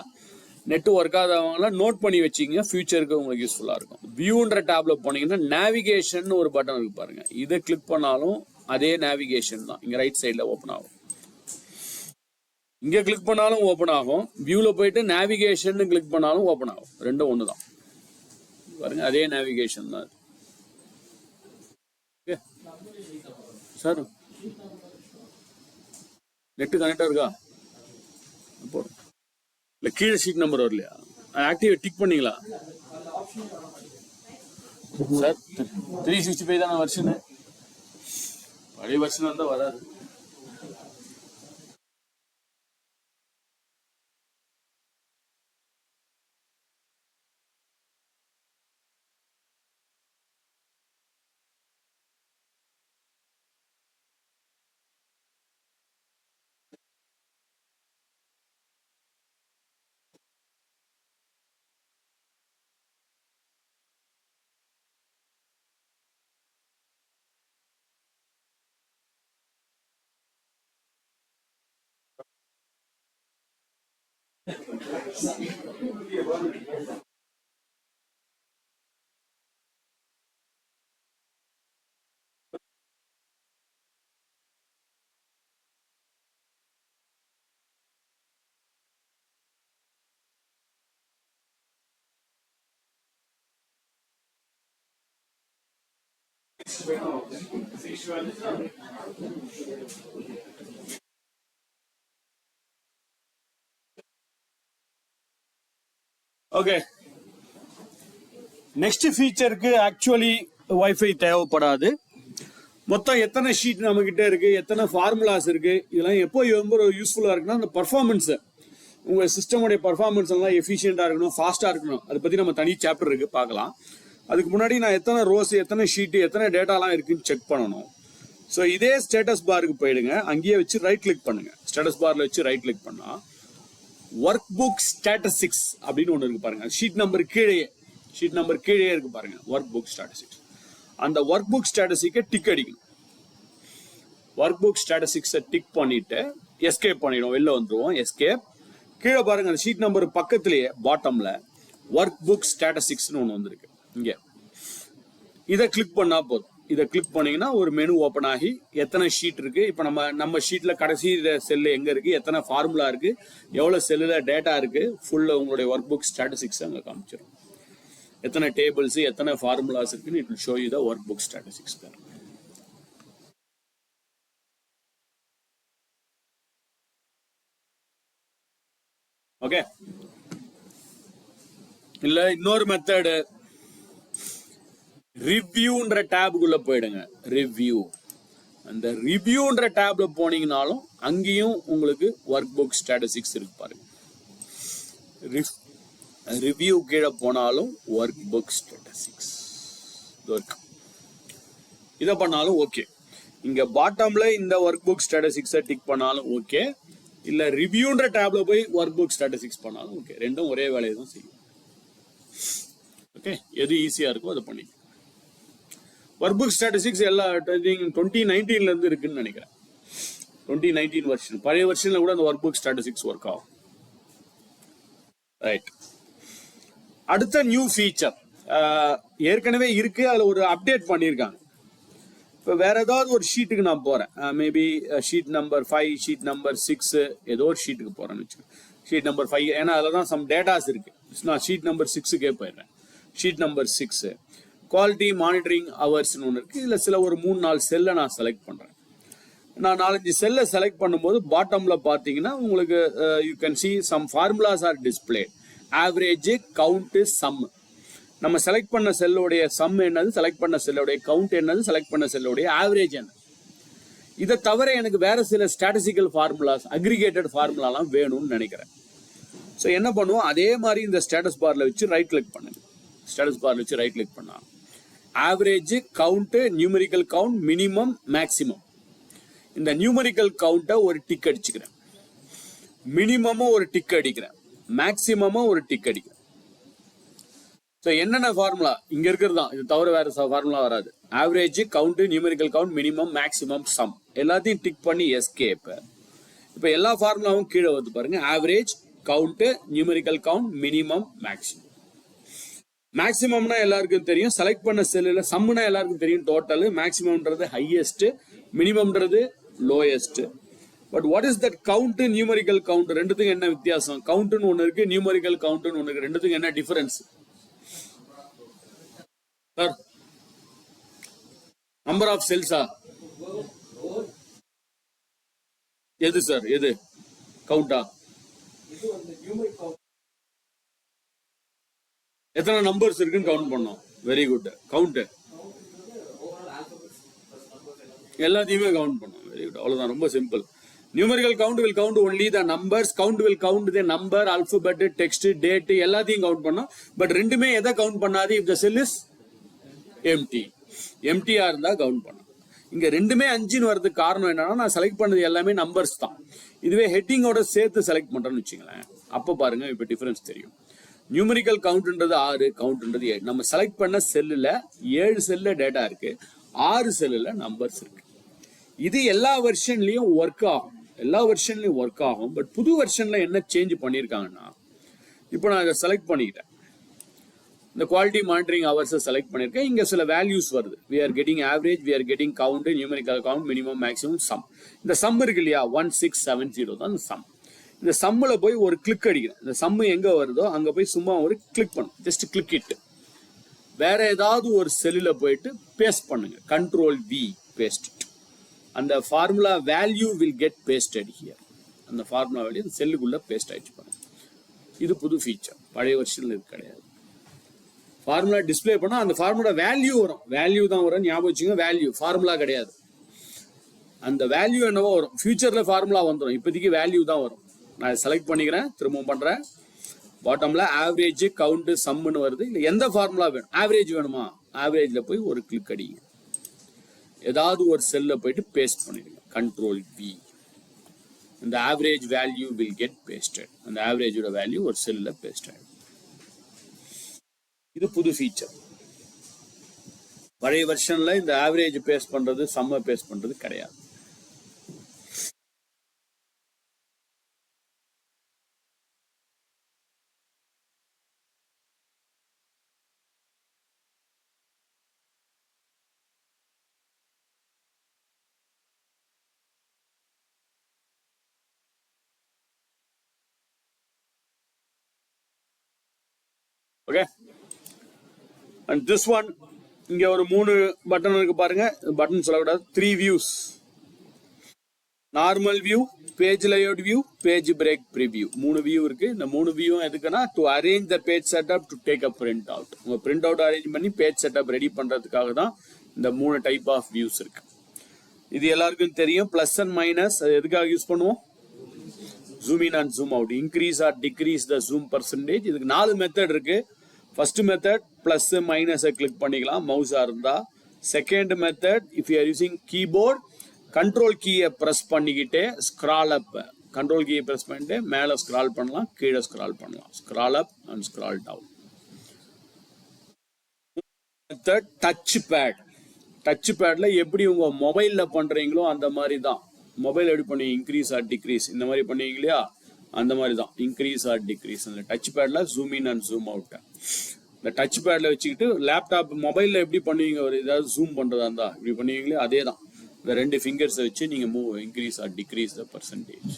நெட்டு ஒர்க் ஆகாதவங்களாம் நோட் பண்ணி வச்சிங்க, ஃபியூச்சருக்கு உங்களுக்கு யூஸ்ஃபுல்லாக இருக்கும். வியூன்ற டேப்பில் போனீங்கன்னா நேவிகேஷன் ஒரு பட்டன் இருக்கு பாருங்க, இதை கிளிக் பண்ணாலும் அதே நேவிகேஷன் தான், இங்கே ரைட் சைடில் ஓப்பன் ஆகும். இங்கே கிளிக் பண்ணாலும் ஓப்பன் ஆகும், வியூவில் போயிட்டு நேவிகேஷன் கிளிக் பண்ணாலும் ஓப்பன் ஆகும். ரெண்டும் ஒன்று தான் பாருங்க, அதே நேவிகேஷன் தான். சார் நெட்டு கனெக்டா இருக்கா? இல்லை கீழே ஷீட் நம்பர் வரலையா? ஆக்டிவ் டிக் பண்ணீங்களா சார்? 365 தானே வருஷன், பழைய வருஷன் வந்தா வராது. ஓகே, நெக்ஸ்ட் ஃபீச்சருக்கு ஆக்சுவலி வைஃபை தேவைப்படாது. மொத்தம் எத்தனை ஷீட் நம்ம கிட்ட இருக்கு, எத்தனை ஃபார்முலாஸ் இருக்கு, இதெல்லாம் எப்போ ரொம்ப யூஸ்ஃபுல்லா இருக்குன்னா அந்த பர்ஃபார்மன்ஸ், உங்க சிஸ்டமுடைய பர்ஃபார்மன்ஸ் எல்லாம் எஃபிஷியண்டா இருக்கணும், ஃபாஸ்டா இருக்கணும். அதை பத்தி நம்ம தனி சாப்டர் இருக்கு, பார்க்கலாம். அதுக்கு முன்னாடி நான் எத்தனை ரோஸ், எத்தனை ஷீட், எத்தனை டேட்டாலாம் இருக்குன்னு செக் பண்ணணும். ஸோ இதே ஸ்டேட்டஸ் பாருக்கு போயிடுங்க, அங்கேயே வச்சு ரைட் கிளிக் பண்ணுங்க. ஸ்டேட்டஸ் பார்ல வச்சு ரைட் கிளிக் பண்ணா ஒர்க் புக் ஸ்டாட்டிஸ்டிக்ஸ் அப்படின்னு ஒன்று இருக்கு பாருங்க. ஷீட் நம்பர் கீழே இருக்கு பாருங்க, ஒர்க் புக் ஸ்டாட்டிஸ்டிக்ஸ். அந்த ஒர்க் புக் ஸ்டாட்டிஸ்டிக்கை டிக் அடிக்கணும். ஒர்க் புக் ஸ்டாட்டிஸ்டிக்ஸை டிக் பண்ணிட்டு எஸ்கேப் பண்ணிடும், வெளில வந்துருவோம். எஸ்கேப். கீழே பாருங்க, அந்த ஷீட் நம்பர் பக்கத்திலேயே பாட்டம்ல ஒர்க் புக் ஸ்டாட்டிஸ்டிக்ஸ்னு ஒன்று வந்திருக்கு. இங்க இதை கிளிக் பண்ணா போதும். இதை கிளிக் பண்ணீங்கன்னா ஒரு மெனு ஓப்பன் ஆகி எத்தனை ஷீட் இருக்கு, இப்போ நம்ம ஷீட்ல கடைசி செல்லு எங்க இருக்கு, எத்தனை ஃபார்முலா இருக்கு, எவ்வளவு செல்லுல டேட்டா இருக்கு, ஃபுல்லா உங்களுடைய ஒர்க் புக் ஸ்டாட்டிஸ்டிக்ஸ் அங்க காமிச்சிடும். எத்தனை டேபிள்ஸ், எத்தனை ஃபார்முலாஸ் இருக்குன்னு it will show you the work book statistics. Okay, இல்ல இன்னொரு மெத்தடு, ரிவ்யூன்ற டேபுக்குள்ள போயிடுங்க. ரிவ்யூ, அந்த ரிவ்யூன்ற டேப்ல போனீங்கனாலும் அங்கேயும் உங்களுக்கு ஒர்க் புக் ஸ்டாட்டிஸ்டிக்ஸ் இருக்கு பாருங்க. ரிவ்யூ கீழே போனாலும் ஒர்க் புக் ஸ்டாட்டிஸ்டிக்ஸ் இருக்கு. இதை பண்ணாலும் ஓகே. இங்க பாட்டம்ல இந்த ஒர்க் புக் ஸ்டாட்டிஸ்டிக்ஸை டிக் பண்ணாலும் ஓகே, இல்ல ரிவ்யூன்ற டேப்ல போய் ஒர்க் புக் ஸ்டாட்டிஸ்டிக்ஸ் பண்ணாலும் ஓகே. ரெண்டும் ஒரே வேலையை தான் செய்யும். ஓகே, எது ஈஸியா இருக்கோ அதை பண்ணி. ஒர்க் புக் ஸ்டாட்டிஸ்டிக்ஸ் எல்லா 2019 இருந்து இருக்குன்னு நினைக்கிறேன். 2019 வருஷன், பழைய வருஷன்ல கூட அந்த ஒர்க் புக் ஸ்டாட்டிஸ்டிக்ஸ் ஒர்க் ஆகும். ரைட். அடுத்த நியூ ஃபீச்சர் ஏற்கனவே இருக்கு, அதுல ஒரு அப்டேட் பண்ணியிருக்காங்க. இப்போ வேற ஏதாவது ஒரு ஷீட்டுக்கு நான் போறேன், maybe sheet number 5, sheet number 6, ஏதோ ஒரு ஷீட்டுக்கு போறேன்னு வச்சுக்கோங்க. ஷீட் நம்பர் 5, ஏன்னா அதில் தான் சம் டேட்டாஸ் இருக்கு. நான் ஷீட் நம்பர் 6க்கே போயிடுறேன். ஷீட் நம்பர் 6 குவாலிட்டி மானிட்டரிங் ஹவர்ஸ்னு ஒன்று இருக்கு. இதில் சில ஒரு 3-4 செல்லை நான் செலக்ட் பண்றேன். நான் 4-5 செல்லை செலக்ட் பண்ணும்போது பாட்டம்ல பார்த்தீங்கன்னா உங்களுக்கு you can see some formulas are display. Average, count, sum. நம்ம செலக்ட் பண்ண செல்லுடைய சம் என்னது, செலக்ட் பண்ண செல்லுடைய கவுண்ட் என்னது, செலக்ட் பண்ண செல்லுடைய ஆவரேஜ் என்ன. இதை தவிர எனக்கு வேற சில ஸ்டாட்டிஸ்டிக்கல் ஃபார்முலாஸ், அக்ரிகேட்டட் ஃபார்முலாலாம் வேணும்னு நினைக்கிறேன். ஸோ என்ன பண்ணுவோம், அதே மாதிரி இந்த ஸ்டேட்டஸ் பார்ல வச்சு ரைட் கிளிக் பண்ணுங்க. ஸ்டேட்டஸ் பார்ல வச்சு ரைட் கிளிக் பண்ணா average, count, numerical count, minimum, maximum. இந்த நியூமெரிக்கல் கவுண்ட்டை ஒரு டிக் அடிச்சுக்கிறேன், மினிமமும் ஒரு டிக் அடிக்கிறேன், மேக்சிமமும் ஒரு டிக் அடிக்கிறேன். ஸோ என்னென்ன ஃபார்முலா இங்க இருக்கிறது தான், இது தவிர வேற ஃபார்முலா வராது. Average, count, numerical count, minimum, maximum, sum எல்லாத்தையும் டிக் பண்ணி எஸ்கேப். இப்போ எல்லா ஃபார்முலாவும் கீழே வந்து பாருங்க. Average, count, numerical count, minimum, maximum. மேக்சிமம்னா எல்லாருக்கும் தெரியும், செலக்ட் பண்ண செல்லுல. சம்னா எல்லாருக்கும் தெரியும், டோட்டல். மேக்சிமம்ன்றது ஹையஸ்ட், மினிமம்ன்றது lowest. But what is that count, numerical count? ரெண்டுத்துக்கும் என்ன வித்தியாசம்? கவுண்ட்னு ஒன்று இருக்கு, நியூமெரிக்கல் கவுண்ட்னு ஒன்று இருக்கு. ரெண்டுத்துக்கும் என்ன டிஃபரன்ஸ் சார்? நம்பர் ஆஃப் செல்ஸா? எது சார், எது கவுண்டா? எத்தனை நம்பர்ஸ் இருக்குன்னு கவுண்ட் பண்ணோம். Very good. கவுண்ட் எல்லாத்தையுமே கவுண்ட் பண்ணோம். Very good. அவ்வளவுதான், ரொம்ப simple. Numerical count will count only the numbers. Count will count the number, alphabet, text, date எல்லாத்தையும் கவுண்ட் பண்ணோம். பட் ரெண்டுமே எதை கவுண்ட் பண்ணாது? if the cell is empty. எம்டியா இருந்தா கவுண்ட் பண்ணும். இங்க ரெண்டுமே 5ன்னு வரதுக்கு காரணம் என்னன்னா, நான் செலக்ட் பண்ணது எல்லாமே நம்பர்ஸ் தான். இதுவே ஹெட்டிங்கோட சேர்த்து செலக்ட் பண்றேன்னு வச்சுங்களேன், அப்ப பாருங்க இப்ப டிஃபரன்ஸ் தெரியும். நியூமரிக்கல் கவுண்ட்ன்றது 6, கவுண்ட்ன்றது 7. நம்ம செலக்ட் பண்ண செல்லுல 7 செல்ல டேட்டா இருக்கு, 6 செல்லுல நம்பர்ஸ் இருக்கு. இது எல்லா வெர்ஷன்லயும் ஒர்க் ஆகும், எல்லா வெர்ஷன்லயும் ஒர்க் ஆகும். பட் புது வெர்ஷன்ல என்ன சேஞ்ச் பண்ணிருக்காங்கன்னா, இப்போ நான் இதை செலக்ட் பண்ணிக்கிட்டேன், இந்த குவாலிட்டி மானிட்டரிங் ஹவர்ஸ் செலக்ட் பண்ணிருக்கேன். இங்க சில வேல்யூஸ் வருது. we are getting average, we are getting count, numerical count, minimum, maximum, sum. இந்த சம் இருக்கு இல்லையா, 1670 தான் சம். இந்த சம்மில் போய் ஒரு கிளிக் அடிக்கிறேன். இந்த சம் எங்க வருதோ அங்க போய் சும்மா ஒரு கிளிக் பண்ணும், ஜஸ்ட் கிளிக் இட். வேற ஏதாவது ஒரு செல்லுல போயிட்டு பேஸ்ட் பண்ணுங்க, கண்ட்ரோல் வி, பேஸ்ட் இட். அந்த formula value will get pasted here. அந்த ஃபார்முலா வேல்யூ அந்த செல்லுக்குள்ள பேஸ்ட் ஆயிடுச்சு பாருங்க. இது புது ஃபீச்சர், பழைய வருஷன்ல இது கிடையாது. ஃபார்முலா டிஸ்பிளே பண்ணா அந்த ஃபார்முலா வேல்யூ வரும், வேல்யூ தான் வரும், ஞாபகம் வச்சுங்க. வேல்யூ ஃபார்முலா கிடையாது. அந்த வேல்யூ என்னவோ வரும், ஃபியூச்சர்ல ஃபார்முலா வந்துடும், இப்போதைக்கு வேல்யூ தான் வரும். நான் செலக்ட் பண்ணிக்கிறேன், திரும்பவும் பண்றேன். பாட்டம்ல ஆவரேஜ், கவுண்ட், சம்னு வருது. இல்லை எந்த ஃபார்முலா வேணும், ஆவரேஜ் வேணுமா, ஆவரேஜ்ல போய் ஒரு கிளிக் அடிங்க, ஏதாவது ஒரு செல்ல போயிட்டு பேஸ்ட் பண்ணிடுங்க, கண்ட்ரோல் வி. இந்த average value will get pasted. அந்த ஆவரேஜோட வேல்யூ ஒரு செல்ல பேஸ்ட் ஆயிடும். இது புது ஃபீச்சர். பழைய வெர்ஷன்ல இந்த ஆவரேஜ் பேஸ்ட் பண்றது, சம்ம பேஸ்ட் பண்றது கிடையாது. ஓகே, and this one, இங்க ஒரு 3 பட்டன் இருக்கு பாருங்க. பட்டன் சொல்லக்கூடாது, 3 views. Normal view, page layout view, page break preview. 3 view இருக்கு. இந்த 3 வியூ எதுக்குன்னா, to arrange the page setup, to take a print out. உங்க பிரிண்ட் அவுட் அரேஞ்ச் பண்ணி பேஜ் செட்டப் ரெடி பண்றதுக்காக தான் இந்த 3 டைப் ஆஃப் வியூஸ் இருக்கு. இது எல்லாருக்கும் தெரியும். பிளஸ் அண்ட் மைனஸ் எதுக்காக யூஸ் பண்ணுவோம்? Zoom in and zoom out, increase or decrease the zoom percentage. இதுக்கு 4 மெத்தட் இருக்கு. ஃபர்ஸ்ட் மெத்தட் பிளஸ் மைனஸை கிளிக் பண்ணிக்கலாம் மவுஸா இருந்தா. Second method, if you are using keyboard, control கீயை பிரஸ் பண்ணிக்கிட்டே ஸ்க்ரால் அப், கண்ட்ரோல் கீயை பிரஸ் பண்ணிட்டு மேலே ஸ்க்ரால் பண்ணலாம், கீழே ஸ்க்ரால் பண்ணலாம், scroll up and scroll down. Method touch pad. Touch பேட்ல எப்படி உங்க மொபைல்ல பண்றீங்களோ அந்த மாதிரி தான். மொபைல் எப்படி பண்ணி இன்க்ரீஸ் ஆர் டிக்ரீஸ் இந்த மாதிரி பண்ணுவீங்க இல்லையா, அந்த மாதிரி தான் இன்க்ரீஸ் ஆர் டிக்ரீஸ். அந்த டச் பேட்ல zoom in and zoom out. இந்த டச் பேட்ல வச்சுக்கிட்டு லேப்டாப், மொபைல்ல எப்படி பண்ணுவீங்க, ஒரு ஏதாவது ஜூம் பண்றதா இருந்தா இப்படி பண்ணுவீங்களே, அதே தான். இந்த 2 ஃபிங்கர்ஸை வச்சு நீங்க move, increase or decrease the percentage.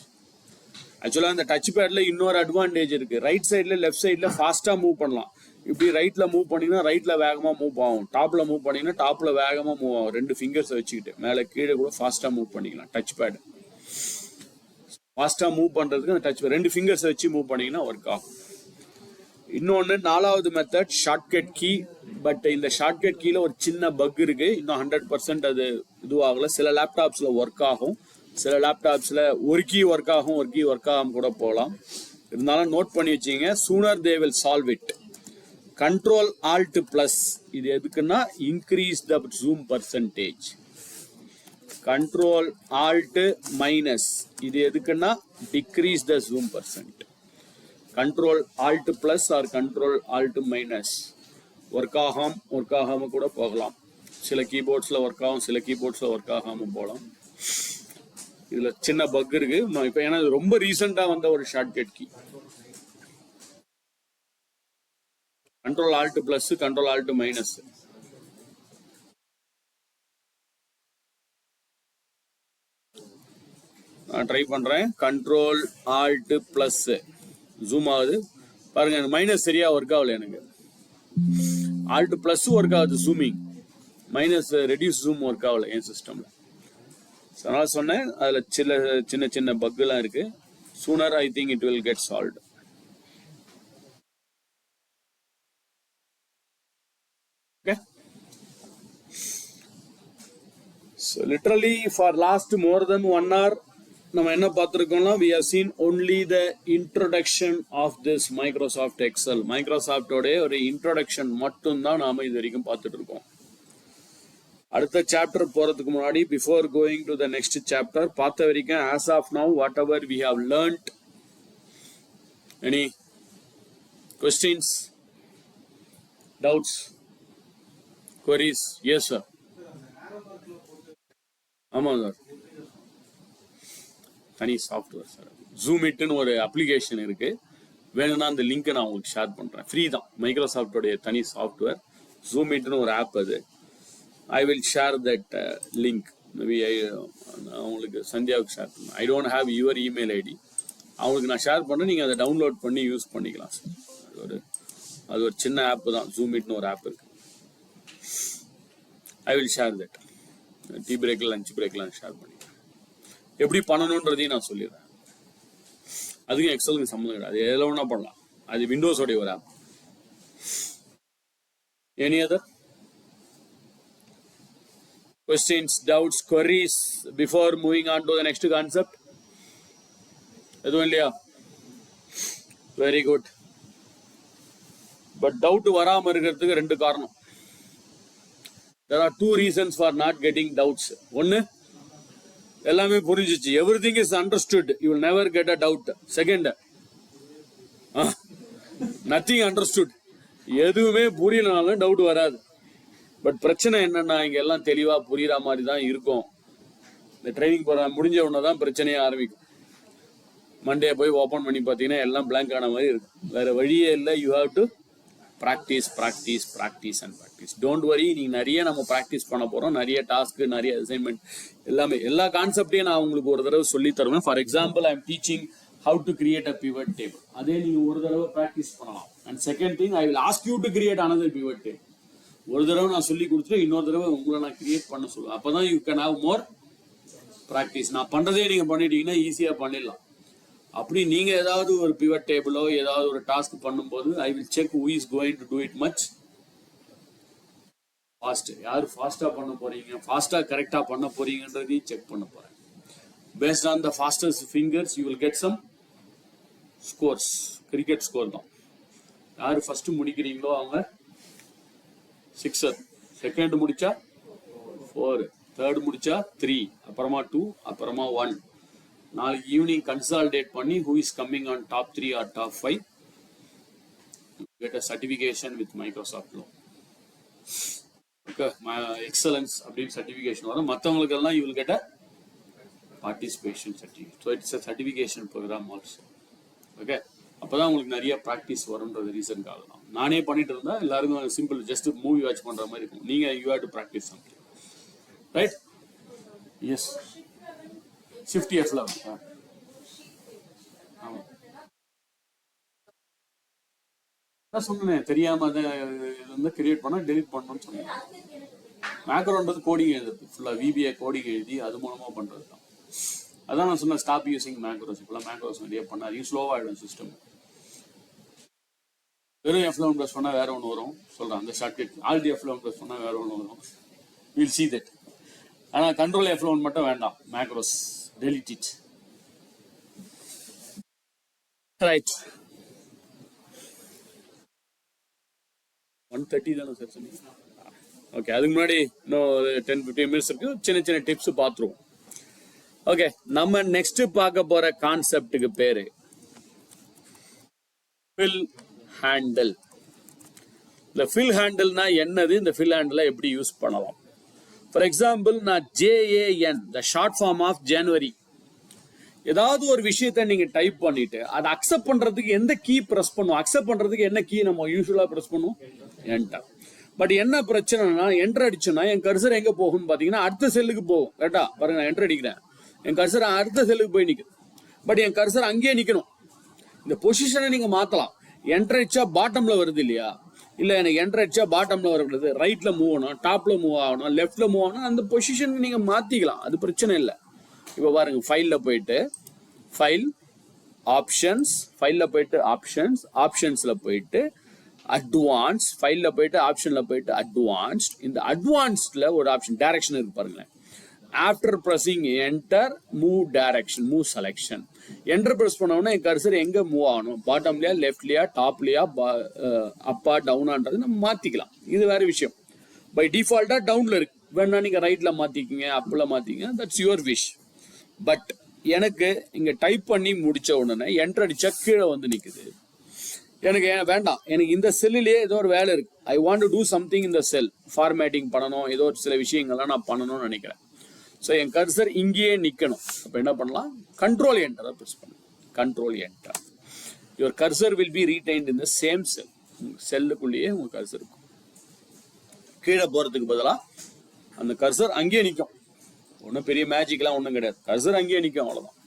ஆக்சுவலா இந்த டச் பேட்ல இன்னொரு அட்வான்டேஜ் இருக்கு. ரைட் சைட்ல, லெஃப்ட் சைட்ல ஃபாஸ்டா மூவ் பண்ணலாம். இப்படி ரைட்ல மூவ் பண்ணீங்கன்னா ரைட்ல வேகமா மூவ் ஆகும், டாப்ல மூவ் பண்ணீங்கன்னா டாப்ல வேகமா மூவ் ஆகும். 2 ஃபிங்கர்ஸை வச்சுக்கிட்டு மேலே கீழே கூட ஃபாஸ்டா மூவ் பண்ணிக்கலாம். டச் பேட் ஃபாஸ்டா மூவ் பண்றதுக்கு அந்த டச் 2 ஃபிங்கர்ஸ் வச்சு மூவ் பண்ணீங்கன்னா ஒர்க் ஆகும். இன்னொன்னு 4வது மெத்தட் ஷார்ட்கட் கீ. பட் இந்த ஷார்ட்கட் கீல ஒரு சின்ன பக் இருக்கு, இன்னும் 100% அது இதுவாகல. சில லேப்டாப்ஸ்ல ஒர்க் ஆகும், சில லேப்டாப்ஸ்ல ஒரு கீ ஒர்க் ஆகும், ஒரு கீ ஒர்க் ஆகாம கூட போகலாம். இருந்தாலும் நோட் பண்ணி வச்சுங்க, sooner they will solve it. Control alt plus, இது எதுக்குன்னா increase the zoom percentage. Control alt minus, இது எதுக்குன்னா decrease the zoom percent. Control alt plus or control alt minus work ஆகாம கூட போகலாம். சில கீபோர்ட்ஸ்ல ஒர்க் ஆகும், சில கீபோர்ட்ஸ்ல ஒர்க் ஆகாம போகலாம். இதுல சின்ன பக் இருக்கு இப்ப, ஏன்னா ரொம்ப ரீசெண்டா வந்த ஒரு shortcut key. Control alt plus, control alt minus. நான் ட்ரை பண்றேன். கண்ட்ரோல் ஆல்ட் பிளஸ் ஜூம் ஆகுது பாருங்க. மைனஸ் சரியா ஒர்க் ஆகல எனக்கு. ஆல்ட் பிளஸ் ஒர்க் ஆகுது zooming, minus reduce zoom work ஆகல என் சிஸ்டம்ல. அதனால சொன்னேன், அதுல சின்ன சின்ன பக் எல்லாம் இருக்கு. Sooner I think it will get solved. So literally for last more than 1 hour, நம்ம என்ன பார்த்துருக்கோம்னா we have seen only the introduction of this Microsoft Excel. மைக்ரோசாஃப்டோட ஒரு இன்ட்ரோடக்ஷன் மட்டும்தான் நாம இது வரைக்கும் பார்த்துட்டு இருக்கோம். அடுத்த சாப்டர் போறதுக்கு முன்னாடி before going to the next chapter பார்த்த வரைக்கும் as of now whatever we have learnt, any questions, doubts, queries? Yes sir. ஆமா சார், தனி சாஃப்ட்வேர் சார். ஜூம் இட்னு ஒரு அப்ளிகேஷன் இருக்கு, வேணும்னா அந்த லிங்கை நான் உங்களுக்கு ஷேர் பண்றேன். ஃப்ரீ தான், மைக்ரோசாஃப்டோடைய தனி சாஃப்ட்வேர். ஜூம் இட்னு ஒரு ஆப் அது. I will share that link. Maybe உங்களுக்கு சந்தியாவுக்கு ஷேர் பண்ணுறேன். I don't have your email ID. அவங்களுக்கு நான் ஷேர் பண்ணேன், நீங்கள் அதை டவுன்லோட் பண்ணி யூஸ் பண்ணிக்கலாம் சார். அது ஒரு சின்ன ஆப் தான், ஜூம் மீட்னு ஒரு ஆப் இருக்கு. I will share that. Tea பிரேக்கில் லஞ்ச் பிரேக்லாம் ஷேர் பண்ணிக்கிறேன். எப்படி பண்ணணுன்றதையும் நான் சொல்லிடுறேன். அதுக்கும் எக்ஸலுக்கு சம்மந்தம் கிடையாது, அது எதில் ஒன்றா பண்ணலாம். அது விண்டோஸோடைய ஒரு app. Any other questions, doubts, queries before moving on to the next concept? எதுவும் இல்லையா? Very good. பட் டவுட் வராம இருக்கிறதுக்கு 2 காரணம். There are 2 reasons for not getting doubts. ஒன்னு, எல்லாமே புரிஞ்சிச்சு, everything is understood, you will never get a doubt. Second, nothing understood, எதுவுமே புரியலனாலும் doubt வராது. பட் பிரச்சனை என்னன்னா, இங்க எல்லாம் தெளிவா புரியுற மாதிரி தான் இருக்கும். இந்த ட்ரைனிங் ப்ரோக்ராம் முடிஞ்ச உடனே தான் பிரச்சனையே ஆரம்பிக்கும். மண்டே போய் ஓப்பன் பண்ணி பார்த்தீங்கன்னா எல்லாம் பிளாங்க் ஆன மாதிரி இருக்கும். வேற வழியே இல்லை. You have to practice practice practice and practice. Don't worry, நீங்கள் நிறைய நம்ம ப்ராக்டிஸ் பண்ண போகிறோம். நிறைய டாஸ்க்கு, நிறைய அசைன்மெண்ட், எல்லாமே எல்லா கான்செப்டையும் நான் உங்களுக்கு ஒரு தடவை சொல்லி தருவேன். For example, I am teaching how to create a pivot table. அதே நீங்கள் ஒரு தடவை ப்ராக்டிஸ் பண்ணலாம். And second thing, I will ask you to create another pivot table. ஒரு தடவை நான் சொல்லி கொடுத்துட்டு இன்னொரு தடவை உங்களை நான் கிரியேட் பண்ண சொல்லுவேன். அப்பதான் you can have more practice. நான் பண்றதே நீங்க பண்ணிட்டீங்கன்னா ஈஸியா பண்ணிடலாம். அப்படி நீங்க ஏதாவது ஒரு பிவட் டேபிளோ ஏதாவது ஒரு டாஸ்க் பண்ணும்போது, I will check who is going to do it much fast. யார் ஃபாஸ்டா பண்ண போறீங்க, ஃபாஸ்டா கரெக்டா பண்ண போறீங்கன்றதையும் செக் பண்ண போறேன். Based on the fastest fingers you will get some scores. Cricket score தான். யார் ஃபர்ஸ்ட் முடிக்கிறீங்களோ அவங்க 6, செகண்ட் முடிச்சா 4, தேர்ட் முடிச்சா 3, அப்புறமா 2, அப்புறமா 1. நாளைக்கு ஈவினிங் கன்சாலிடேட் பண்ணி who is coming on top 3 or top 5 get a certification with Microsoft Law. Okay, excellence அப்படின்னு சர்டிஃபிகேஷன் வரும். மற்றவங்களுக்கு எல்லாம் you will get a participation certificate. So it's a certification program also. Okay, அப்பதான் உங்களுக்கு நிறைய practice வரும்ன்றது ரீசன்காக தான். நானே பண்ணிட்டு இருந்தா எல்லாருக்கும் சிம்பிள், ஜஸ்ட் மூவி வாட்ச் பண்ற மாதிரி இருக்கும். நீங்க you have to practice something, right? Yes, shift F11. ஆமா, நான் சொன்னேன் தெரியாம அதை வந்து கிரியேட் பண்ணா டெலிட் பண்ணணும்னு சொன்னேன். மேக்ரோன்றது கோடிங் எழுதுறது, ஃபுல்லா VBA கோடிங் எழுதி அது மூலமா பண்றது தான். அதான் நான் சொன்னேன், ஸ்டாப் யூசிங் மேக்ரோஸ். இப்பெல்லாம் மேக்ரோஸ் நிறைய பண்ணாதீங்க, ஸ்லோவாகிடும் சிஸ்டம். வெறும் F11+ பண்ணா வேற ஒன்று வரும் சொல்றேன். அந்த ஷார்ட்கட் Alt F11+ பண்ணா வேற ஒன்று வரும். Will see that. ஆனா கண்ட்ரோல் F11 மட்டும் வேண்டாம், மேக்ரோஸ் delete it. ரைட், 1:30 தானே சார் சொன்னீங்க? ஓகே, அதுக்கு முன்னாடி இன்னும் 10-15 மினிட்ஸ் இருக்கு. சின்ன சின்ன டிப்ஸ் பார்த்துருவோம். ஓகே, நம்ம நெக்ஸ்ட் பார்க்க போற கான்செப்டுக்கு பேரு ஃபில் ஹேண்டில். இந்த ஃபில் ஹேண்டில்னா என்னது, இந்த ஃபில் ஹேண்டில் எப்படி யூஸ் பண்ணலாம்? ஃபார் எக்ஸாம்பிள், நான் JAN, the short form of January, ஏதாவது ஒரு விஷயத்த நீங்க டைப் பண்ணிட்டு அதை அக்செப்ட் பண்றதுக்கு எந்த கீ பிரஸ் பண்ணுவோம்? அக்செப்ட் பண்றதுக்கு என்ன கீ நம்ம யூஸ்வலா பிரஸ் பண்ணுவோம்? என்டர். பட் என்ன பிரச்சனைனா, என்டர் அடிச்சோன்னா என் கர்சர் எங்க போகும்னு பாத்தீங்கன்னா அடுத்த செல்லுக்கு போகும். கரெக்டா பாருங்க, நான் என்டர் அடிக்கிறேன், என் கர்சர் அடுத்த செல்லுக்கு போய் நிற்கும். பட் என் கர்சர் அங்கேயே நிக்கணும். இந்த பொசிஷனை நீங்க மாத்தலாம். என்டர் அடிச்சா பாட்டம்ல வருது இல்லையா? இல்ல எனக்கு என்டர் அடிச்சா பாட்டம்ல வரக்கூடாது, ரைட்ல மூவ் ஆகணும், டாப்ல மூவ் ஆகணும், லெஃப்ட்ல மூவ் ஆகணும். அந்த பொசிஷனுக்கு நீங்க மாத்திக்கலாம், அது பிரச்சனை இல்லை. இப்போ பாருங்க, ஃபைல்ல போயிட்டு ஃபைல் ஆப்ஷன்ஸ், ஃபைல்ல போயிட்டு ஆப்ஷன்ஸ், ஆப்ஷன்ஸ்ல போயிட்டு அட்வான்ஸ், ஃபைல்ல போயிட்டு ஆப்ஷன்ல போயிட்டு அட்வான்ஸ்ட். இந்த அட்வான்ஸ்ட்ல ஒரு ஆப்ஷன் டைரக்ஷன் இருக்கு பாருங்களேன். After pressing enter move direction, move selection. Enter press பண்ணோம்னா என் கர்சர் எங்க மூவ் ஆகணும், பாட்டம்லயா லெஃப்ட்லயா டாப்லயா அப்பா டவுனான்றது நம்ம மாத்திக்கலாம். இது வேற விஷயம். பை டிஃபால்ட்டா டவுன்ல இருக்கு, வேணா நீங்க ரைட்ல மாத்திக்கிங்க, அப்ல மாத்திக்கிங்க, தட்ஸ் யுவர் விஷ். பட் எனக்கு இங்க டைப் பண்ணி முடிச்ச உடனே என்டர் அடிச்சா கீழே வந்து நிக்குது. எனக்கு வேண்டாம், எனக்கு இந்த செல்லிலேயே ஏதோ ஒரு வேலை இருக்கு. I want to do something இந்த செல், ஃபார்மேட்டிங் பண்ணணும், ஏதோ ஒரு சில விஷயங்கள்லாம் நான் பண்ணணும்னு நினைக்கிறேன். ஸோ என் கர்சர் இங்கேயே நிற்கணும். அப்போ என்ன பண்ணலாம், கண்ட்ரோல் என்டரை ப்ரெஸ் பண்ணலாம். Control enter. Your cursor will be retained in the same cell. செல்லுக்குள்ளேயே உங்க கர்சர் இருக்கும். கீழே போறதுக்கு பதிலாக அந்த கர்சர் அங்கேயே நிற்கும். ஒன்றும் பெரிய மேஜிக்லாம் ஒன்றும் கிடையாது, கர்சர் அங்கேயே நிற்கும், அவ்வளோதான்.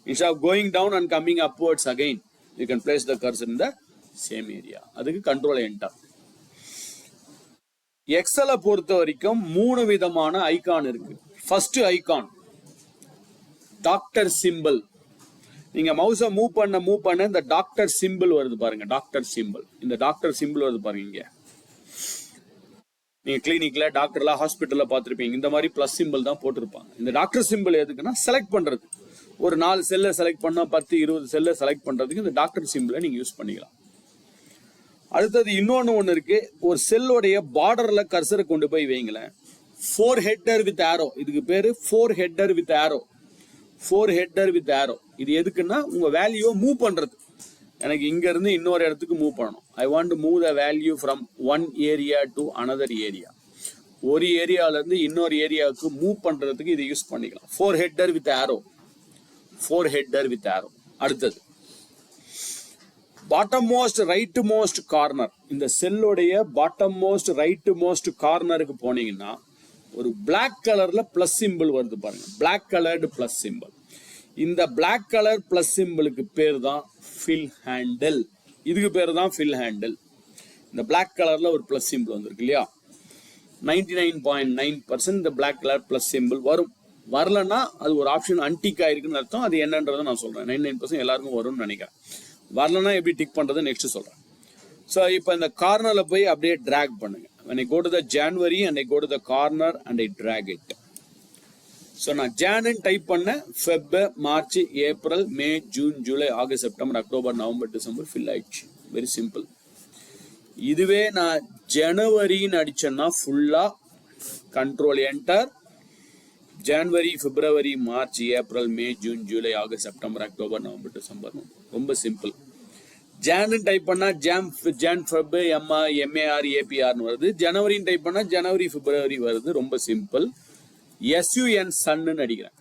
Instead of going down and coming upwards again, you can place the cursor in the same area. அதுக்கு கண்ட்ரோல் என்டர். எக்ஸலை பொறுத்த வரைக்கும் 3 விதமான ஐகான் இருக்கு. First icon doctor simple. நீங்க மவுஸை மூவ் பண்ண இந்த டாக்டர் சிம்பிள் வருது பாருங்க, டாக்டர் சிம்பிள். இந்த டாக்டர் சிம்பிள் வருது பாருங்க. இங்க நீங்க கிளினிக்ல டாக்டர்ல ஹாஸ்பிட்டல்ல பார்த்துருப்பீங்க, இந்த மாதிரி பிளஸ் சிம்பிள் தான் போட்டிருப்பாங்க. இந்த டாக்டர் சிம்பிள் எதுக்குன்னா செலக்ட் பண்றது. ஒரு 4 செல்லை செலக்ட் பண்ணா 10-20 செல்லை செலக்ட் பண்றதுக்கு இந்த டாக்டர் சிம்பிளை நீங்க யூஸ் பண்ணிக்கலாம். அடுத்தது இன்னொன்னு இருக்கு, ஒரு செல்லுடைய பார்டர்ல கர்சரை கொண்டு போய் வைங்களேன். 4 ஹெட்டர் வித் ஆரோ, இதுக்கு பேரு 4 header with arrow. 4 header with arrow இது எதுக்குன்னா உங்க வேல்யூவை மூவ் பண்றது. எனக்கு இங்க இருந்து இன்னொரு இடத்துக்கு மூவ் பண்ணணும். I want to move the value from one area to another area. ஒரு ஏரியால இருந்து இன்னொரு ஏரியாவுக்கு மூவ் பண்றதுக்கு இதை யூஸ் பண்ணிக்கலாம். 4 header with arrow. 4 header with arrow. அடுத்தது bottom most right most corner. இந்த செல்லுடைய பாட்டம் மோஸ்ட் ரைட் மோஸ்ட் கார்னருக்கு போனீங்கன்னா ஒரு பிளாக் கலர்ல பிளஸ் சிம்பிள் வருது பாருங்க, பிளாக் கலர்டு பிளஸ் சிம்பிள். இந்த பிளாக் கலர் பிளஸ் சிம்பிளுக்கு பேர் தான் ஃபில் ஹேண்டில். இதுக்கு பேர் தான் ஃபில் ஹேண்டில். இந்த பிளாக் கலர்ல ஒரு பிளஸ் சிம்பிள் வந்திருக்கு இல்லையா, 99.9% இந்த பிளாக் கலர் பிளஸ் சிம்பிள் வரும். வரலன்னா அது ஒரு ஆப்ஷன் அன்டிக் ஆயிருக்குன்னு அர்த்தம். அது என்னன்றதை நான் சொல்றேன். 99% எல்லாருக்கும் வரும்னு நினைக்கிறேன். வரலன்னா எப்படி டிக் பண்றது நெக்ஸ்ட் சொல்றேன். ஸோ இப்போ இந்த கார்னர்ல போய் அப்படியே டிராக் பண்ணுங்க. when I go to the January and I go to the corner and I drag it. So நான் ஜானுன்னு டைப் பண்ணேன், Feb, March, April, May, June, July, August, September, October, November, December fill ஆயிடுச்சு. Very simple. இதுவே நான் ஜனவரின்னு அடிச்சேன்னா ஃபுல்லா control enter. ஜனவரி, பிப்ரவரி, March, April, May, June, July, August, September, October, November, December. ரொம்ப சிம்பிள். ஜான் டைப் பண்ணா ஜான் ஃபெப் எம்ஏஆர் ஏபிஆர்னு வருது. ஜனவரின்னு டைப் பண்ணா ஜனவரி பிப்ரவரி வருது. ரொம்ப சிம்பிள். எஸ்யூஎன் சன்னு அடிக்கிறேன்.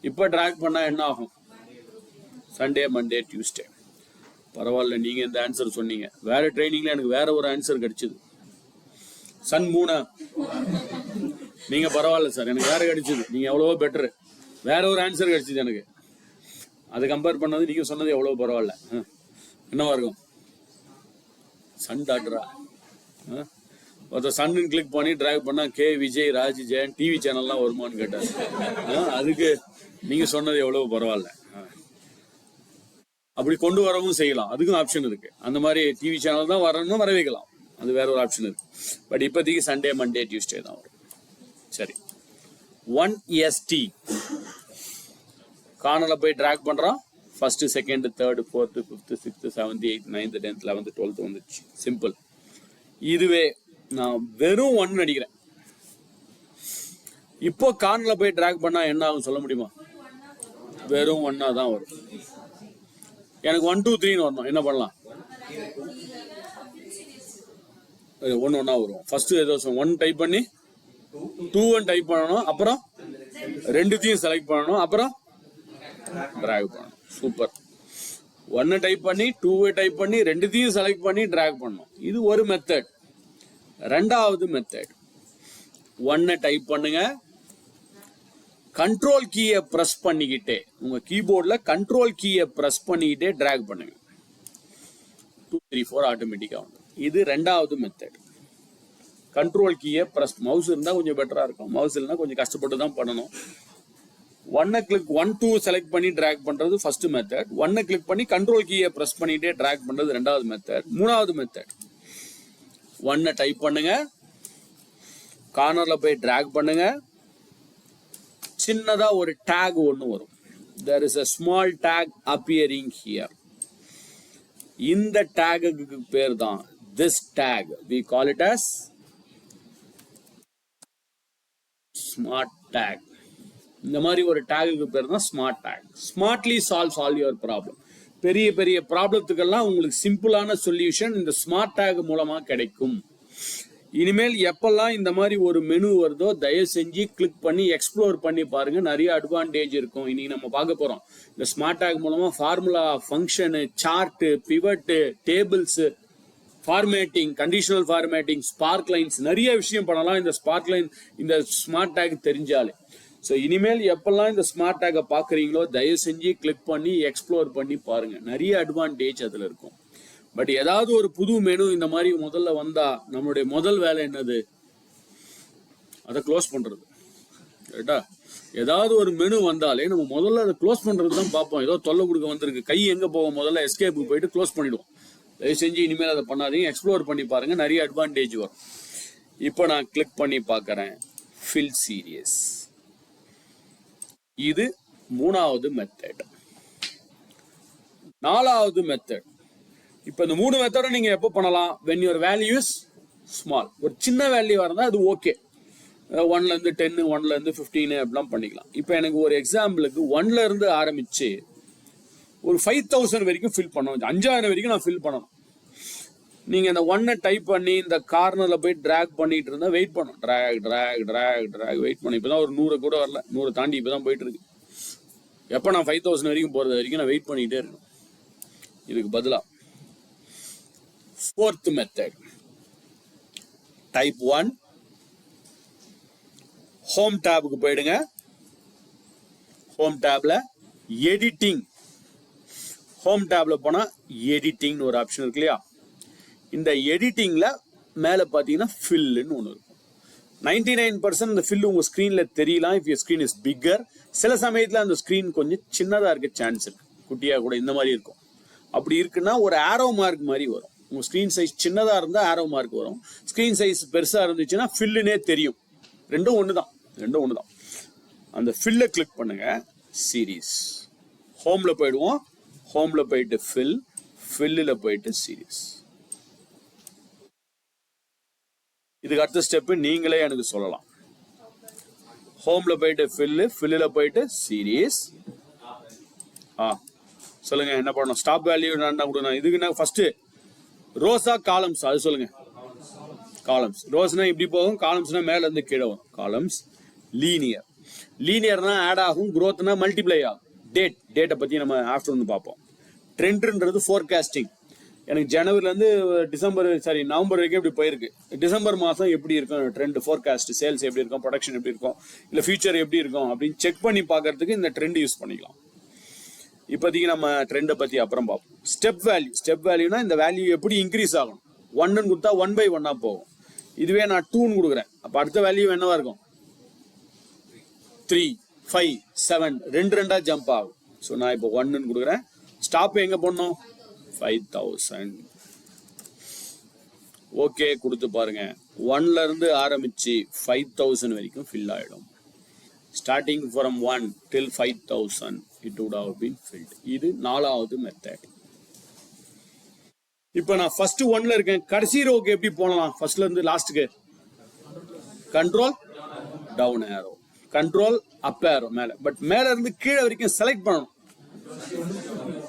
இப்போ டிராக் பண்ணா என்ன ஆகும், சண்டே, மண்டே, டியூஸ்டே. பரவாயில்ல, நீங்க இந்த ஆன்சர் சொன்னீங்க. வேற ட்ரைனிங்ல எனக்கு வேற ஒரு ஆன்சர் கிடைச்சது. சன் 3. நீங்க பரவாயில்ல சார், எனக்கு வேற கிடைச்சது. நீங்க எவ்வளவோ பெட்டரு. வேற ஒரு ஆன்சர் கிடைச்சது எனக்கு. அதை கம்பேர் பண்ணது நீங்க சொன்னது எவ்வளவு பரவாயில்ல. என்னவா இருக்கும், சன் டாக்டரா? ஒருத்தர் சன்னு கிளிக் பண்ணி டிராக் பண்ணா கே விஜய், ராஜ், ஜெயன் டிவி சேனல்லாம் வருமானு கேட்டார். அதுக்கு நீங்க சொன்னது எவ்வளவு பரவாயில்ல. அப்படி கொண்டு வரவும் செய்யலாம், அதுக்கும் ஆப்ஷன் இருக்கு. அந்த மாதிரி டிவி சேனல் தான் வரணும், வர வைக்கலாம், அது வேற ஒரு ஆப்ஷன் இருக்கு. பட் இப்போதைக்கு சண்டே, மண்டே, டியூஸ்டே தான் வரும். சரி, 1ST கார்னர்ல போய் டிராக் பண்றோம். First, second, third, fourth, fifth, sixth, 7th, 8th, 9th, 10th, 11th, 12th வந்துச்சு. சிம்பிள். இதுவே நான் வெறும் 1 அடிக்கிறேன். இப்போ கார்னர்ல போய் டிராக் பண்ணா என்ன ஆகும் சொல்ல முடியுமா? வெறும் 1 தான் வரும். எனக்கு 1 2 3 வரணும். என்ன பண்ணலாம்? 1 1 வரும். ஃபர்ஸ்ட் ஏதோ 1 டைப் பண்ணி 2 டைப் பண்ணணும், அப்புறம் 2த்தையும் செலக்ட் பண்ணணும், அப்புறம் டிராக் பண்ணணும். சூப்பர். 1 டைப் பண்ணி 2 டைப் பண்ணி 2த்தையும் செலக்ட் பண்ணி டிராக் பண்ணணும். இது ஒரு மெத்தட். ரெண்டாவது மெத்தட், 1 டைப் பண்ணுங்க, கண்ட்ரோல் கீயை பிரஸ் பண்ணிக்கிட்டே, உங்க கீபோர்ட்ல கண்ட்ரோல் கீயை பிரஸ் பண்ணிக்கிட்டே டிராக் பண்ணுங்க. 2 3 4 ஆட்டோமேட்டிக்கா வந்து. இது ரெண்டாவது மெத்தட். கண்ட்ரோல் கீயை பிரஸ், மவுஸ் இருந்தா கொஞ்சம் பெட்டரா இருக்கும், மவுஸ் இல்லைன்னா கொஞ்சம் கஷ்டப்பட்டு தான் பண்ணணும். 1 கிளிக் 1 2 செலக்ட் பண்ணி டிராக் பண்றது ஃபர்ஸ்ட் மெத்தட். 1 கிளிக் பண்ணி கண்ட்ரோல் கீயை பிரஸ் பண்ணிட்டே டிராக் பண்றது ரெண்டாவது மெத்தட். மூணாவது மெத்தட், 1 டைப் பண்ணுங்க, கார்னர்ல போய் டிராக் பண்ணுங்க, சின்னதா ஒரு டேக் ஒன்று வரும். there is a small tag appearing here. இந்த டேகுக்கு பேர் தான் this tag. we call it as smart tag. இந்த மாதிரி ஒரு டேகுக்கு பேர் தான் smart take. Smartly solves all your problem. பெரிய பெரிய ப்ராப்ளத்துக்கெல்லாம் உங்களுக்கு சிம்பிளான சொல்யூஷன் இந்த ஸ்மார்ட் டேக் மூலமா கிடைக்கும். இனிமேல் எப்பெல்லாம் இந்த மாதிரி ஒரு மெனு வருதோ தயவு செஞ்சு கிளிக் பண்ணி எக்ஸ்ப்ளோர் பண்ணி பாருங்க. நிறைய அட்வான்டேஜ் இருக்கும். இன்னைக்கு நம்ம பார்க்க போறோம் இந்த ஸ்மார்ட் டேக் மூலமா formula, function, chart, pivot, tables, formatting, conditional formatting, spark lines, நிறைய விஷயம் பண்ணலாம் இந்த ஸ்பார்க் லைன் இந்த ஸ்மார்ட் டேக் தெரிஞ்சாலே. ஸோ இனிமேல் எப்பெல்லாம் இந்த ஸ்மார்ட் டேக்கை பார்க்குறீங்களோ தயவு செஞ்சு கிளிக் பண்ணி எக்ஸ்ப்ளோர் பண்ணி பாருங்க. நிறைய அட்வான்டேஜ் அதில் இருக்கும். பட் ஏதாவது ஒரு புது மெனு இந்த மாதிரி முதல்ல வந்தா நம்மளுடைய முதல் வேலை என்னது? அதை க்ளோஸ் பண்றது. ரைட்டா? ஏதாவது ஒரு மெனு வந்தாலே நம்ம முதல்ல அதை க்ளோஸ் பண்றது தான் பார்ப்போம். ஏதோ தொல்லை கொடுக்க வந்திருக்கு, கை எங்க போவோம், முதல்ல எஸ்கேப்புக்கு போயிட்டு க்ளோஸ் பண்ணிடுவோம். தயவு செஞ்சு இனிமேல் அதை பண்ணாதீங்க. எக்ஸ்ப்ளோர் பண்ணி பாருங்க, நிறைய அட்வான்டேஜ் வரும். இப்போ நான் கிளிக் பண்ணி பார்க்கறேன் ஃபில் சீரியஸ். இது மூணாவது மெத்தட். நாலாவது மெத்தட். இப்போ இந்த மூணு மெத்தட நீங்க எப்போ பண்ணலாம்? when your value is small. ஒரு சின்ன வேல்யூ இருந்தால் அது ஓகே. 1ல இருந்து 10, 1ல இருந்து 15 அப்படிலாம் பண்ணிக்கலாம். இப்போ எனக்கு ஒரு எக்ஸாம்பிளுக்கு 1ல இருந்து ஆரம்பிச்சு ஒரு 5000 வரைக்கும் ஃபில் பண்ணணும். 5000 வரைக்கும் நான் ஃபில் பண்ணணும். நீங்க இந்த 1 டைப் பண்ணி இந்த கார்னர்ல போய் டிராக் பண்ணிட்டு இருந்தா வெயிட் பண்ணும். டிராக் வெயிட் பண்ணி இப்பதான் ஒரு 100 கூட வரல. 100 தாண்டி இப்பதான் போயிட்டு இருக்கு. எப்ப நான் 5000 வரைக்கும் போறது வரைக்கும் நான் வெயிட் பண்ணிட்டே இருக்கணும். இதுக்கு பதிலா fourth method, type 1, home tab க்கு போயிடுங்க. home tabல editing, home tabல போனா editing ஒரு ஆப்ஷன் இருக்கு இல்லையா? இந்த எடிட்டிங்ல மேல பாத்தீங்கன்னா ஃபில்னு ஒன்று இருக்கும். 99% இந்த ஃபில் உங்க ஸ்கிரீன்ல தெரியலாம். If your screen is bigger. சில சமயத்துல அந்த ஸ்கிரீன் கொஞ்சம் சின்னதா இருக்க சான்ஸ் இருக்கு. குட்டியா கூட இந்த மாதிரி இருக்கும். அப்படி இருக்குன்னா ஒரு ஆரோ மார்க் மாதிரி வரும். உங்க ஸ்கிரீன் சைஸ் சின்னதா இருந்தா ஆரோ மார்க் வரும். ஸ்கிரீன் சைஸ் பெருசா இருந்துச்சுன்னா ஃபில்லுனே தெரியும். ரெண்டும் ஒண்ணுதான். அந்த ஃபில்ல கிளிக் பண்ணுங்க. சீரீஸ். ஹோம்ல போயிடுவோம். ஹோம்ல போயிட்டு ஃபில்ல போயிட்டு சீரீஸ். இதுக்கு அடுத்த ஸ்டெப் நீங்களே எனக்கு சொல்லலாம். ஹோம்ல போயிட்டு ஃபில்ல போயிட்டு சீரீஸ். சொல்லுங்க என்ன பண்ணணும்? ஸ்டாப் வேல்யூ என்ன கொடுக்கணும்? இதுக்கு என்ன ஃபர்ஸ்ட் ரோஸா காலம்ஸ் அது சொல்லுங்க. காலம்ஸ். ரோஸ்னா இப்படி போகும், காலம்ஸ்னா மேல இருந்து கீழே வரும். காலம்ஸ். லீனியர்னா ஆட் ஆகும், growthனா மல்டிப்ளை ஆகும். டேட்டை பத்தி நம்ம ஆஃப்டர் வந்து பார்ப்போம். ட்ரெண்ட்ன்றது ஃபோர்காஸ்டிங். எனக்கு ஜனவரில இருந்து நவம்பர் வரைக்கும் இப்படி போயிருக்கு. டிசம்பர் மாசம் எப்படி இருக்கும் ட்ரெண்ட் ஃபோர்காஸ்ட், சேல்ஸ் எப்படி இருக்கும், ப்ரொடக்ஷன் எப்படி இருக்கும், இல்ல ஃபியூச்சர் எப்படி இருக்கும் அப்படின்னு செக் பண்ணி பார்க்கறதுக்கு இந்த ட்ரெண்ட் யூஸ் பண்ணிக்கலாம். இப்போதைக்கு நம்ம ட்ரெண்டை பத்தி அப்புறம் பார்ப்போம். ஸ்டெப் வேல்யூனா இந்த வேல்யூ எப்படி இன்க்ரீஸ் ஆகும். 1ன்னு கொடுத்தா 1/1 போகும். இதுவே நான் 2ன்னு கொடுக்குறேன். அப்ப அடுத்த வேல்யூ என்னவா இருக்கும்? 3, 5, 7 2 ஜம்ப் ஆகும். ஸோ நான் இப்போ 1ன்னு கொடுக்குறேன். ஸ்டாப் எங்க போடணும்? 5000. ஓகே கொடுத்து பாருங்க. 1ல இருந்து ஆரம்பிச்சு 5000 வரைக்கும் ஃபில் ஆயிடும். Starting from 1 till 5000 it would have been filled. இது நாலாவது மெத்தட். இப்போ நான் ஃபர்ஸ்ட் 1ல இருக்கேன். கடைசி ரோக்கு எப்படி போகலாம்? ஃபர்ஸ்ட்ல இருந்து லாஸ்ட்க்கு control down arrow, control up arrow மேல. பட் மேல இருந்து கீழே வரைக்கும் செலக்ட் பண்ணணும்.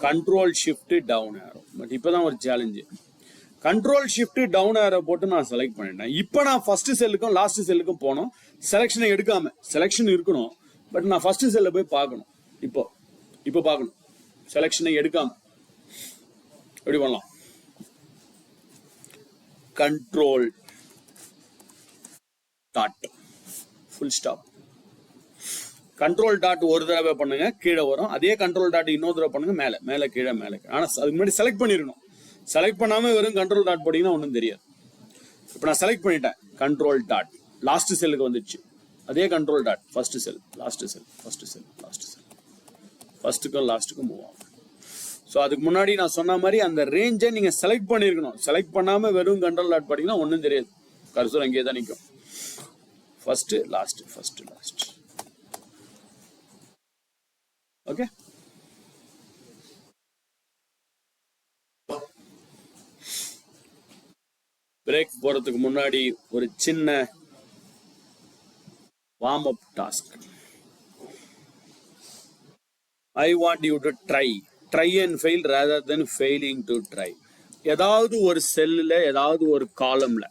Control shift down arrow. But இப்பதான் ஒரு challenge. Control shift down arrow போட்டு நான் செலக்ட் பண்ணிட்டேன். இப்போ நான் ஃபர்ஸ்ட் செல்லுக்கும் லாஸ்ட் செல்லுக்கும் போனோம். செலக்ஷனை எடுக்காம, செலக்ஷன் இருக்கணும் பட் நான் ஃபர்ஸ்ட் செல்ல போய் பார்க்கணும். இப்போ பார்க்கணும். செலக்ஷனை எடுக்காம எப்படி பண்ணலாம்? Control dot full stop. Control dot ஒரு தடவை பண்ணுங்க, கீழே வரும். அதே கண்ட்ரோல் டாட் இன்னொரு தடவை பண்ணுங்க, மேல கீழே. ஆனா அதுக்கு முன்னாடி செலக்ட் பண்ணிருக்கணும். செலக்ட் பண்ணாம வெறும் கண்ட்ரோல் டாட் போட்டீங்கன்னா ஒன்றும் தெரியாது. இப்போ நான் செலக்ட் பண்ணிட்டேன். கண்ட்ரோல் டாட் லாஸ்ட் செல்லுக்கு வந்துச்சு. அதே control dot first cell, last cell, first cell, last cell, ஃபர்ஸ்ட்டுக்கும் லாஸ்ட்டுக்கும் மூவ் ஆகும். ஸோ அதுக்கு முன்னாடி நான் சொன்ன மாதிரி அந்த ரேஞ்சை நீங்க செலக்ட் பண்ணிருக்கணும். செலக்ட் பண்ணாம வெறும் கண்ட்ரோல் டாட் போட்டீங்கன்னா ஒன்றும் தெரியாது. கர்சர் அங்கேயே தான் நிற்கும். First last, first last. Okay, break போறதுக்கு முன்னாடி ஒரு சின்ன warm up task. I want you to try and fail rather than failing to try. ஏதாவது ஒரு செல்லுல, ஏதாவது ஒரு காலம்ல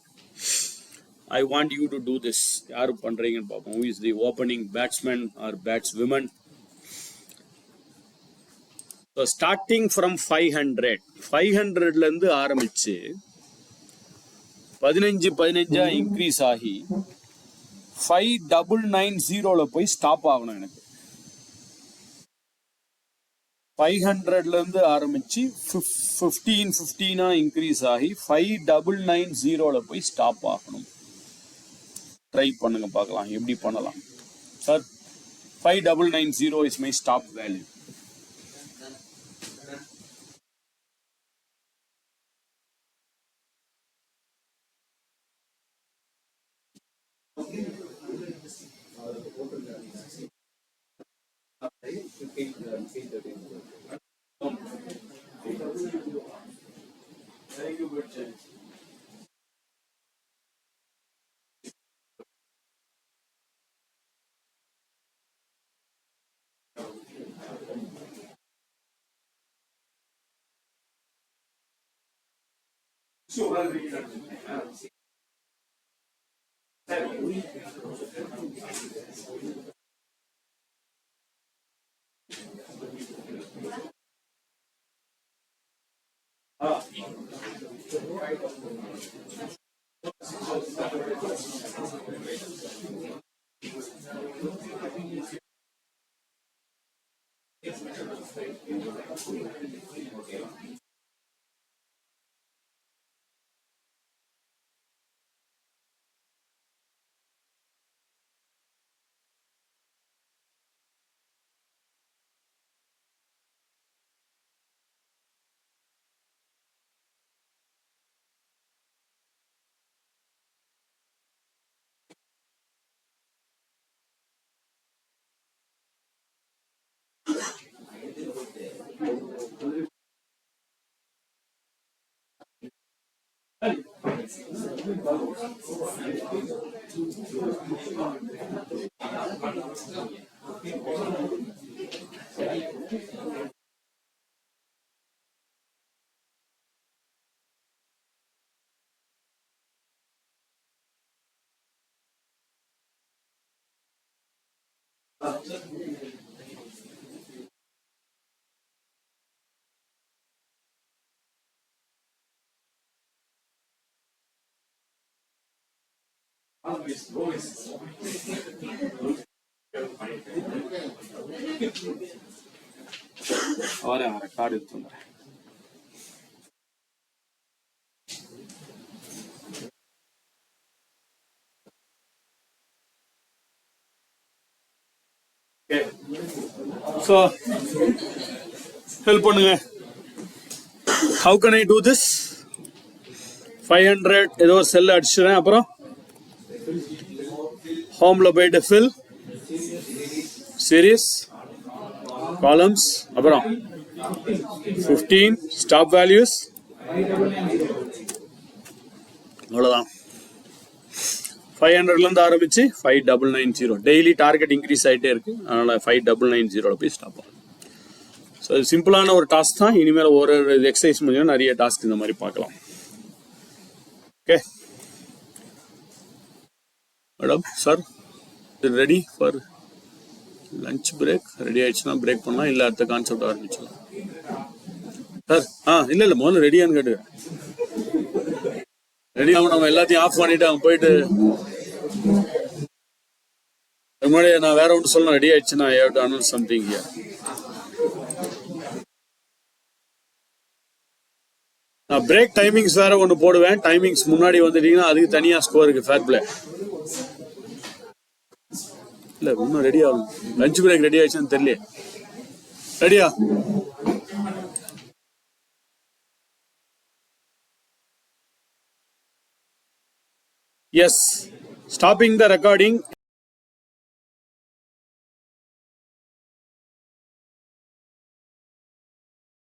I want you to do this. யாரு பண்றீங்கன்னு பார்ப்போம். Who is the opening batsman or batswoman? So starting from 500, 500ல இருந்து ஆரம்பிச்சு 15 இன்க்ரீஸ் ஆகி 5990ல போய் ஸ்டாப் ஆகணும். எனக்கு 500ல இருந்து ஆரம்பிச்சு 15 இன்க்ரீஸ் ஆகி 5990ல போய் ஸ்டாப் ஆகணும். ட்ரை பண்ணுங்க, பார்க்கலாம் எப்படி பண்ணலாம். Sir 5990 is my stop value. வரேன் கார்டு எடுத்து வந்துடுறேன். So ஹெல்ப் பண்ணுங்க. How can I do this? 500 ஏதோ ஒரு செல் அடிச்சுறேன். அப்புறம் ஹோம்ல போயிட்டு ஃபில் சீரீஸ் காலம்ஸ், அப்புறம் 15 ஸ்டாப் வேல்யூஸ். அவ்வளோதான். 500ல இருந்து ஆரம்பிச்சு 5990 டெய்லி டார்கெட் இன்க்ரீஸ் ஆகிட்டே இருக்கு. அதனால 5990 போய் ஸ்டாப் ஆகும். ஸோ இது சிம்பிளான ஒரு டாஸ்க் தான். இனிமேல் ஒரு எக்ஸசைஸ் முடியும் நிறைய டாஸ்க் இந்த மாதிரி பார்க்கலாம். Okay madam, sir ready for lunch break? Ready ஆயிடுச்சுன்னா பிரேக் பண்ணலாம், இல்லை அடுத்த கான்செப்ட் ஆரம்பிச்சிடலாம். சார் இல்லை முதல்ல ரெடியான்னு கேட்டுக்கிறேன். ரெடி ஆகும். நம்ம எல்லாத்தையும் ஆஃப் பண்ணிட்டு அவங்க போயிட்டு முன்னாடி நான் வேற ஒன்று சொல்லணும். ரெடி ஆயிடுச்சுன்னா I have to announce something here. நான் பிரேக் டைமிங்ஸ் வேற ஒன்று போடுவேன். டைமிங்ஸ் முன்னாடி வந்துட்டீங்கன்னா அதுக்கு தனியா ஸ்கோர் இருக்கு. ஃபேர் பிளே இல்ல, இன்னும் ரெடி ஆகும். லஞ்ச் பிரேக் ரெடி ஆயிடுச்சுன்னு தெரியல. ரெடியா? Yes, stopping the recording